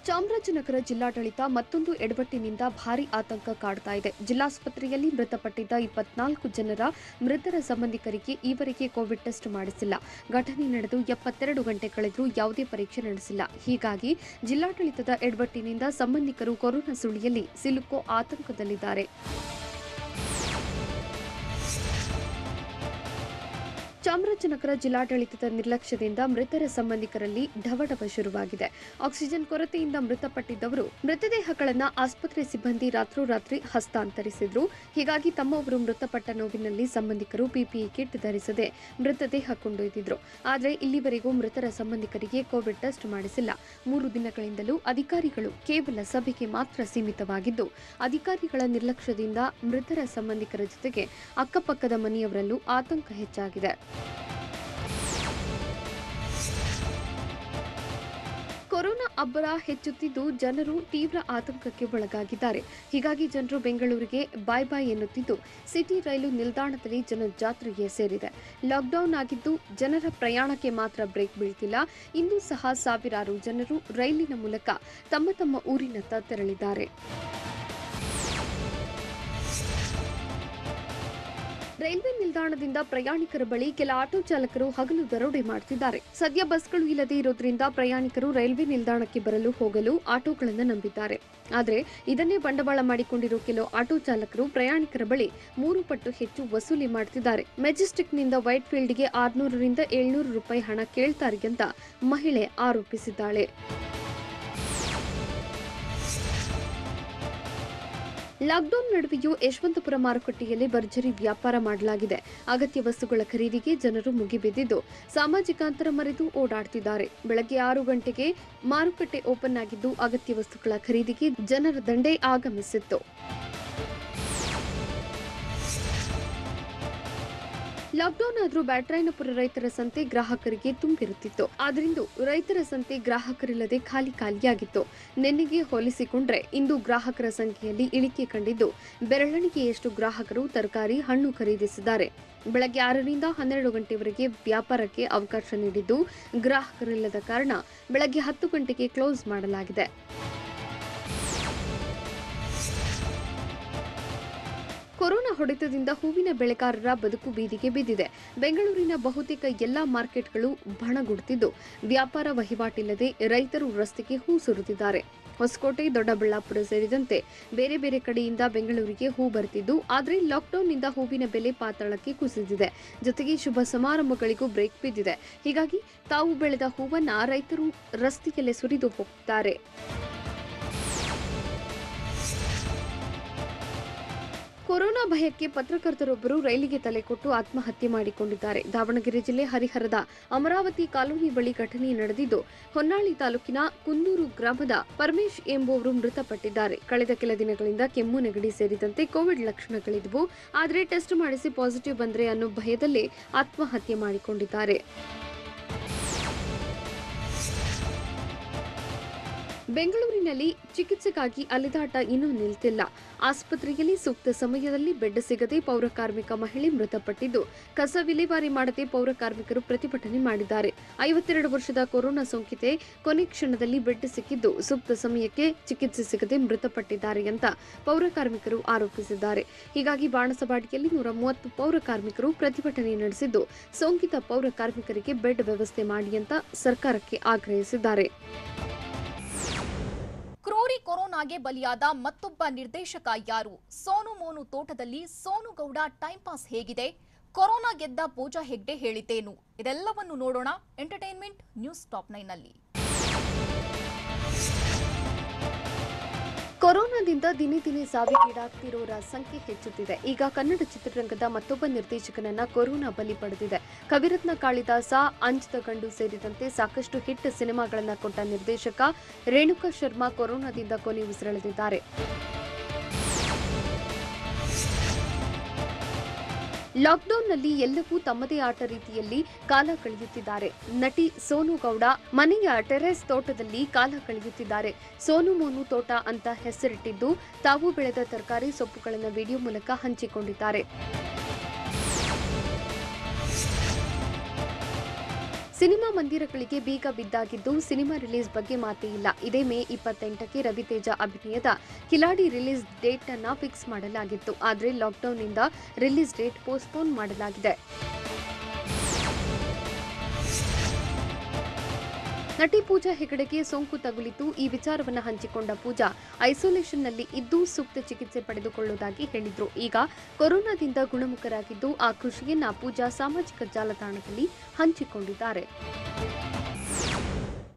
ಚಾಮರಾಜನಗರ ಜಿಲ್ಲಾಡಳಿತ ಮತ್ತೊಂದು ಎಡವಟ್ಟಿನಿಂದ ಭಾರೀ ಆತಂಕ ಕಾಡ್ತಾ ಇದೆ. ಜಿಲ್ಲಾಸ್ಪತ್ರೆಯಲ್ಲಿ ಮೃತಪಟ್ಟಿದ್ದ 24 ಜನರ ಮೃತರ ಸಂಬಂಧಿಕರಿಗೆ ಈವರೆಗೆ ಕೋವಿಡ್ ಟೆಸ್ಟ್ ಮಾಡಿಸಿಲ್ಲ. ಘಟನೆ ನಡೆದು 72 ಗಂಟೆ ಕಳೆದರೂ ಯಾವುದೇ ಪರೀಕ್ಷೆ ನಡೆಸಿಲ್ಲ. ಹೀಗಾಗಿ ಜಿಲ್ಲಾಡಳಿತದ ಎಡವಟ್ಟಿನಿಂದ ಸಂಬಂಧಿಕರು ಕೊರೋನಾ ಸುಳಿಯಲ್ಲಿ ಸಿಲುಕೋ ಆತಂಕದಲ್ಲಿದ್ದಾರೆ. ಚಾಮರಾಜನಗರ ಜಿಲ್ಲಾಡಳಿತದ ನಿರ್ಲಕ್ಷ್ಯದಿಂದ ಮೃತರ ಸಂಬಂಧಿಕರಲ್ಲಿ ಢವಢವ ಶುರುವಾಗಿದೆ. ಆಕ್ಸಿಜನ್ ಕೊರತೆಯಿಂದ ಮೃತಪಟ್ಟಿದ್ದವರು ಮೃತದೇಹಗಳನ್ನು ಆಸ್ಪತ್ರೆ ಸಿಬ್ಬಂದಿ ರಾತ್ರೋರಾತ್ರಿ ಹಸ್ತಾಂತರಿಸಿದ್ರು. ಹೀಗಾಗಿ ತಮ್ಮವರು ಮೃತಪಟ್ಟ ನೋವಿನಲ್ಲಿ ಸಂಬಂಧಿಕರು ಪಿಪಿಇ ಕಿಟ್ ಧರಿಸದೆ ಮೃತದೇಹ ಕೊಂಡೊಯ್ದಿದ್ರು. ಆದರೆ ಇಲ್ಲಿವರೆಗೂ ಮೃತರ ಸಂಬಂಧಿಕರಿಗೆ ಕೋವಿಡ್ ಟೆಸ್ಟ್ ಮಾಡಿಸಿಲ್ಲ. 3 ದಿನಗಳಿಂದಲೂ ಅಧಿಕಾರಿಗಳು ಕೇವಲ ಸಭೆಗೆ ಮಾತ್ರ ಸೀಮಿತವಾಗಿದ್ದು, ಅಧಿಕಾರಿಗಳ ನಿರ್ಲಕ್ಷ್ಯದಿಂದ ಮೃತರ ಸಂಬಂಧಿಕರ ಜೊತೆಗೆ ಅಕ್ಕಪಕ್ಕದ ಮನೆಯವರಲ್ಲೂ ಆತಂಕ ಹೆಚ್ಚಾಗಿದೆ. ಕೊರೋನಾ ಅಬ್ಬರ ಹೆಚ್ಚುತ್ತಿದ್ದು ಜನರು ತೀವ್ರ ಆತಂಕಕ್ಕೆ ಒಳಗಾಗಿದ್ದಾರೆ. ಹೀಗಾಗಿ ಜನರು ಬೆಂಗಳೂರಿಗೆ ಬಾಯ್ ಬಾಯ್ ಎನ್ನುತ್ತಿದ್ದು, ಸಿಟಿ ರೈಲು ನಿಲ್ದಾಣದಲ್ಲಿ ಜನಜಾತ್ರೆಗೆ ಸೇರಿದೆ. ಲಾಕ್ಡೌನ್ ಆಗಿದ್ದು ಜನರ ಪ್ರಯಾಣಕ್ಕೆ ಮಾತ್ರ ಬ್ರೇಕ್ ಬೀಳ್ತಿಲ್ಲ. ಇಂದು ಸಹ ಸಾವಿರಾರು ಜನರು ರೈಲಿನ ಮೂಲಕ ತಮ್ಮ ತಮ್ಮ ಊರಿನತ್ತ ತೆರಳಿದ್ದಾರೆ. ರೈಲ್ವೆ ನಿಲ್ದಾಣದಿಂದ ಪ್ರಯಾಣಿಕರ ಬಳಿ ಕೆಲ ಆಟೋ ಚಾಲಕರು ಹಗಲು ದರೋಡೆ ಮಾಡುತ್ತಿದ್ದಾರೆ. ಸದ್ಯ ಬಸ್ಗಳು ಇಲ್ಲದೆ ಇರೋದ್ರಿಂದ ಪ್ರಯಾಣಿಕರು ರೈಲ್ವೆ ನಿಲ್ದಾಣಕ್ಕೆ ಬರಲು ಹೋಗಲು ಆಟೋಗಳನ್ನು ನಂಬಿದ್ದಾರೆ. ಆದರೆ ಇದನ್ನೇ ಬಂಡವಾಳ ಮಾಡಿಕೊಂಡಿರೋ ಕೆಲವು ಆಟೋ ಚಾಲಕರು ಪ್ರಯಾಣಿಕರ ಬಳಿ 3 ಪಟ್ಟು ಹೆಚ್ಚು ವಸೂಲಿ ಮಾಡುತ್ತಿದ್ದಾರೆ. ಮೆಜೆಸ್ಟಿಕ್ನಿಂದ ವೈಟ್ ಫೀಲ್ಡ್ಗೆ 600 ರಿಂದ 700 ರೂಪಾಯಿ ಹಣ ಕೇಳ್ತಾರೆ ಅಂತ ಮಹಿಳೆ ಆರೋಪಿಸಿದ್ದಾಳೆ. ಲಾಕ್ಡೌನ್ ನಡುವೆಯೂ ಯಶವಂತಪುರ ಮಾರುಕಟ್ಟೆಯಲ್ಲಿ ಭರ್ಜರಿ ವ್ಯಾಪಾರ ಮಾಡಲಾಗಿದೆ. ಅಗತ್ಯ ವಸ್ತುಗಳ ಖರೀದಿಗೆ ಜನರು ಮುಗಿಬಿದ್ದಿದ್ದು ಸಾಮಾಜಿಕ ಅಂತರ ಮರೆತು ಓಡಾಡ್ತಿದ್ದಾರೆ. ಬೆಳಗ್ಗೆ 6 ಗಂಟೆಗೆ ಮಾರುಕಟ್ಟೆ ಓಪನ್ ಆಗಿದ್ದು ಅಗತ್ಯ ವಸ್ತುಗಳ ಖರೀದಿಗೆ ಜನರ ದಂಡೇ ಆಗಮಿಸಿತ್ತು. ಲಾಕ್ಡೌನ್ ಆದರೂ ಬ್ಯಾಟರಾಯನಪುರ ರೈತರ ಸಂತೆ ಗ್ರಾಹಕರಿಗೆ ತುಂಬಿರುತ್ತಿತ್ತು. ಆದ್ರಿಂದು ರೈತರ ಸಂತೆ ಗ್ರಾಹಕರಿಲ್ಲದೆ ಖಾಲಿಯಾಗಿತ್ತು. ನಿನ್ನೆಗೆ ಹೋಲಿಸಿಕೊಂಡ್ರೆ ಇಂದು ಗ್ರಾಹಕರ ಸಂಖ್ಯೆಯಲ್ಲಿ ಇಳಿಕೆ ಕಂಡಿದ್ದು ಬೆರಳೆಣಿಕೆಯಷ್ಟು ಗ್ರಾಹಕರು ತರಕಾರಿ, ಹಣ್ಣು ಖರೀದಿಸಿದ್ದಾರೆ. ಬೆಳಗ್ಗೆ 6 ರಿಂದ 12 ಗಂಟೆವರೆಗೆ ವ್ಯಾಪಾರಕ್ಕೆ ಅವಕಾಶ ನೀಡಿದ್ದು ಗ್ರಾಹಕರಿಲ್ಲದ ಕಾರಣ ಬೆಳಗ್ಗೆ 10 ಗಂಟೆಗೆ ಕ್ಲೋಸ್ ಮಾಡಲಾಗಿದೆ. ಕೊರೋನಾ ಹೊಡೆತದಿಂದ ಹೂವಿನ ಬೆಳೆಗಾರರ ಬದುಕು ಬೀದಿಗೆ ಬಿದ್ದಿದೆ. ಬೆಂಗಳೂರಿನ ಬಹುತೇಕ ಎಲ್ಲಾ ಮಾರ್ಕೆಟ್ಗಳು ಬಣಗುಡುತ್ತಿದ್ದು ವ್ಯಾಪಾರ ವಹಿವಾಟಿಲ್ಲದೆ ರೈತರು ರಸ್ತೆಗೆ ಹೂ ಸುರಿದಿದ್ದಾರೆ. ಹೊಸಕೋಟೆ, ದೊಡ್ಡಬಳ್ಳಾಪುರ ಸೇರಿದಂತೆ ಬೇರೆ ಬೇರೆ ಕಡೆಯಿಂದ ಬೆಂಗಳೂರಿಗೆ ಹೂ ಬರುತ್ತಿದ್ದು, ಆದರೆ ಲಾಕ್ಡೌನ್ನಿಂದ ಹೂವಿನ ಬೆಲೆ ಪಾತಾಳಕ್ಕೆ ಕುಸಿದಿದೆ. ಜೊತೆಗೆ ಶುಭ ಸಮಾರಂಭಗಳಿಗೂ ಬ್ರೇಕ್ ಬಿದ್ದಿದೆ. ಹೀಗಾಗಿ ತಾವು ಬೆಳೆದ ಹೂವನ್ನ ರೈತರು ರಸ್ತೆಯಲ್ಲೇ ಸುರಿದು ಹೋಗುತ್ತಾರೆ. ಕೊರೋನಾ ಭಯಕ್ಕೆ ಪತ್ರಕರ್ತರೊಬ್ಬರು ರೈಲಿಗೆ ತಲೆ ಕೊಟ್ಟು ಆತ್ಮಹತ್ಯೆ ಮಾಡಿಕೊಂಡಿದ್ದಾರೆ. ದಾವಣಗೆರೆ ಜಿಲ್ಲೆ ಹರಿಹರದ ಅಮರಾವತಿ ಕಾಲೋನಿ ಬಳಿ ಘಟನೆ ನಡೆದಿದ್ದು, ಹೊನ್ನಾಳಿ ತಾಲೂಕಿನ ಕುಂದೂರು ಗ್ರಾಮದ ಪರಮೇಶ್ ಎಂಬುವರು ಮೃತಪಟ್ಟಿದ್ದಾರೆ. ಕಳೆದ ಕೆಲ ದಿನಗಳಿಂದ ಕೆಮ್ಮು, ನೆಗಡಿ ಸೇರಿದಂತೆ ಕೋವಿಡ್ ಲಕ್ಷಣಗಳಿದ್ದವು. ಆದರೆ ಟೆಸ್ಟ್ ಮಾಡಿಸಿ ಪಾಸಿಟಿವ್ ಬಂದ್ರೆ ಅನ್ನೋ ಭಯದಲ್ಲೇ ಆತ್ಮಹತ್ಯೆ ಮಾಡಿಕೊಂಡಿದ್ದಾರೆ. ಬೆಂಗಳೂರಿನಲ್ಲಿ ಚಿಕಿತ್ಸೆಗಾಗಿ ಅಲೆದಾಟ ಇನ್ನೂ ನಿಲ್ತಿಲ್ಲ. ಆಸ್ಪತ್ರೆಯಲ್ಲಿ ಸೂಕ್ತ ಸಮಯದಲ್ಲಿ ಬೆಡ್ ಸಿಗದೆ ಪೌರಕಾರ್ಮಿಕ ಮಹಿಳೆ ಮೃತಪಟ್ಟಿದ್ದು, ಕಸ ವಿಲೇವಾರಿ ಮಾಡದೆ ಪೌರಕಾರ್ಮಿಕರು ಪ್ರತಿಭಟನೆ ಮಾಡಿದ್ದಾರೆ. 52 ವರ್ಷದ ಕೊರೋನಾ ಸೋಂಕಿತೆ ಕೊನೆ ಕ್ಷಣದಲ್ಲಿ ಬೆಡ್ ಸಿಕ್ಕಿದ್ದು ಸೂಕ್ತ ಸಮಯಕ್ಕೆ ಚಿಕಿತ್ಸೆ ಸಿಗದೆ ಮೃತಪಟ್ಟಿದ್ದಾರೆ ಅಂತ ಪೌರಕಾರ್ಮಿಕರು ಆರೋಪಿಸಿದ್ದಾರೆ. ಹೀಗಾಗಿ ಬಾಣಸವಾಡಿಯಲ್ಲಿ 130 ಪೌರಕಾರ್ಮಿಕರು ಪ್ರತಿಭಟನೆ ನಡೆಸಿದ್ದು, ಸೋಂಕಿತ ಪೌರಕಾರ್ಮಿಕರಿಗೆ ಬೆಡ್ ವ್ಯವಸ್ಥೆ ಮಾಡಿ ಅಂತ ಸರ್ಕಾರಕ್ಕೆ ಆಗ್ರಹಿಸಿದ್ದಾರೆ. ಕ್ರೂರಿ ಕೊರೋನಾಗೆ ಬಲಿಯಾದ ಮತ್ತೊಬ್ಬ ನಿರ್ದೇಶಕ ಯಾರು? ಸೋನು ಮೋನು ತೋಟದಲ್ಲಿ ಸೋನು ಗೌಡ ಟೈಮ್ ಪಾಸ್ ಹೇಗಿದೆ? ಕೊರೋನಾ ಗೆದ್ದ ಪೂಜಾ ಹೆಗ್ಡೆ ಹೇಳಿದ್ದೇನು? ಇದೆಲ್ಲವನ್ನು ನೋಡೋಣ ಎಂಟರ್ಟೈನ್ಮೆಂಟ್ ನ್ಯೂಸ್ ಟಾಪ್ 9 ನಲ್ಲಿ. ಕೊರೋನಾದಿಂದ ದಿನೇ ದಿನೇ ಸಾವಿಗೀಡಾಗ್ತಿರೋರ ಸಂಖ್ಯೆ ಹೆಚ್ಚುತ್ತಿದೆ. ಈಗ ಕನ್ನಡ ಚಿತ್ರರಂಗದ ಮತ್ತೊಬ್ಬ ನಿರ್ದೇಶಕನನ್ನ ಕೊರೋನಾ ಬಲಿ ಪಡೆದಿದೆ. ಕವಿರತ್ನ ಕಾಳಿದಾಸ, ಅಂಜದ ಗಂಡು ಸೇರಿದಂತೆ ಸಾಕಷ್ಟು ಹಿಟ್ ಸಿನಿಮಾಗಳನ್ನ ಕೊಟ್ಟ ನಿರ್ದೇಶಕ ರೇಣುಕಾ ಶರ್ಮಾ ಕೊರೋನಾದಿಂದ ಕೊನೆ ಉಸಿರೆಳೆದಿದ್ದಾರೆ. ಲಾಕ್ಡೌನ್ನಲ್ಲಿ ಎಲ್ಲವೂ ತಮ್ಮದೇ ಆಟ ರೀತಿಯಲ್ಲಿ ಕಾಲ ಕಳೆಯುತ್ತಿದ್ದಾರೆ. ನಟಿ ಸೋನು ಗೌಡ ಮನೆಯ ಟೆರೆಸ್ ತೋಟದಲ್ಲಿ ಕಾಲ ಕಳೆಯುತ್ತಿದ್ದಾರೆ. ಸೋನು ಮೋನು ತೋಟ ಅಂತ ಹೆಸರಿಟ್ಟಿದ್ದು ತಾವು ಬೆಳೆದ ತರಕಾರಿ, ಸೊಪ್ಪುಗಳನ್ನು ವಿಡಿಯೋ ಮೂಲಕ ಹಂಚಿಕೊಂಡಿದ್ದಾರೆ. ಸಿನಿಮಾ ಮಂದಿರಗಳಿಗೆ ಬೀಗ ಬಿದ್ದಾಗಿದ್ದು ಸಿನಿಮಾ ರಿಲೀಸ್ ಬಗ್ಗೆ ಮಾತೇ ಇಲ್ಲ. ಇದೇ ಮೇ 28ಕ್ಕೆ ರವಿತೇಜ ಅಭಿನಯದ ಕಿಲಾಡಿ ರಿಲೀಸ್ ಡೇಟ್ ಅನ್ನ ಫಿಕ್ಸ್ ಮಾಡಲಾಗಿತ್ತು. ಆದರೆ ಲಾಕ್ಡೌನ್ನಿಂದ ರಿಲೀಸ್ ಡೇಟ್ ಪೋಸ್ಟ್ಪೋನ್ ಮಾಡಲಾಗಿದೆ. ನಟಿ ಪೂಜಾ ಹೆಗಡೆಗೆ ಸೋಂಕು ತಗುಲಿತು. ಈ ವಿಚಾರವನ್ನು ಹಂಚಿಕೊಂಡ ಪೂಜಾ ಐಸೋಲೇಷನ್ನಲ್ಲಿ ಇದ್ದು ಸೂಕ್ತ ಚಿಕಿತ್ಸೆ ಪಡೆದುಕೊಳ್ಳುವುದಾಗಿ ಹೇಳಿದ್ರು. ಈಗ ಕೊರೋನಾದಿಂದ ಗುಣಮುಖರಾಗಿದ್ದು ಆ ಖುಷಿಯನ್ನ ಪೂಜಾ ಸಾಮಾಜಿಕ ಜಾಲತಾಣದಲ್ಲಿ ಹಂಚಿಕೊಂಡಿದ್ದಾರೆ.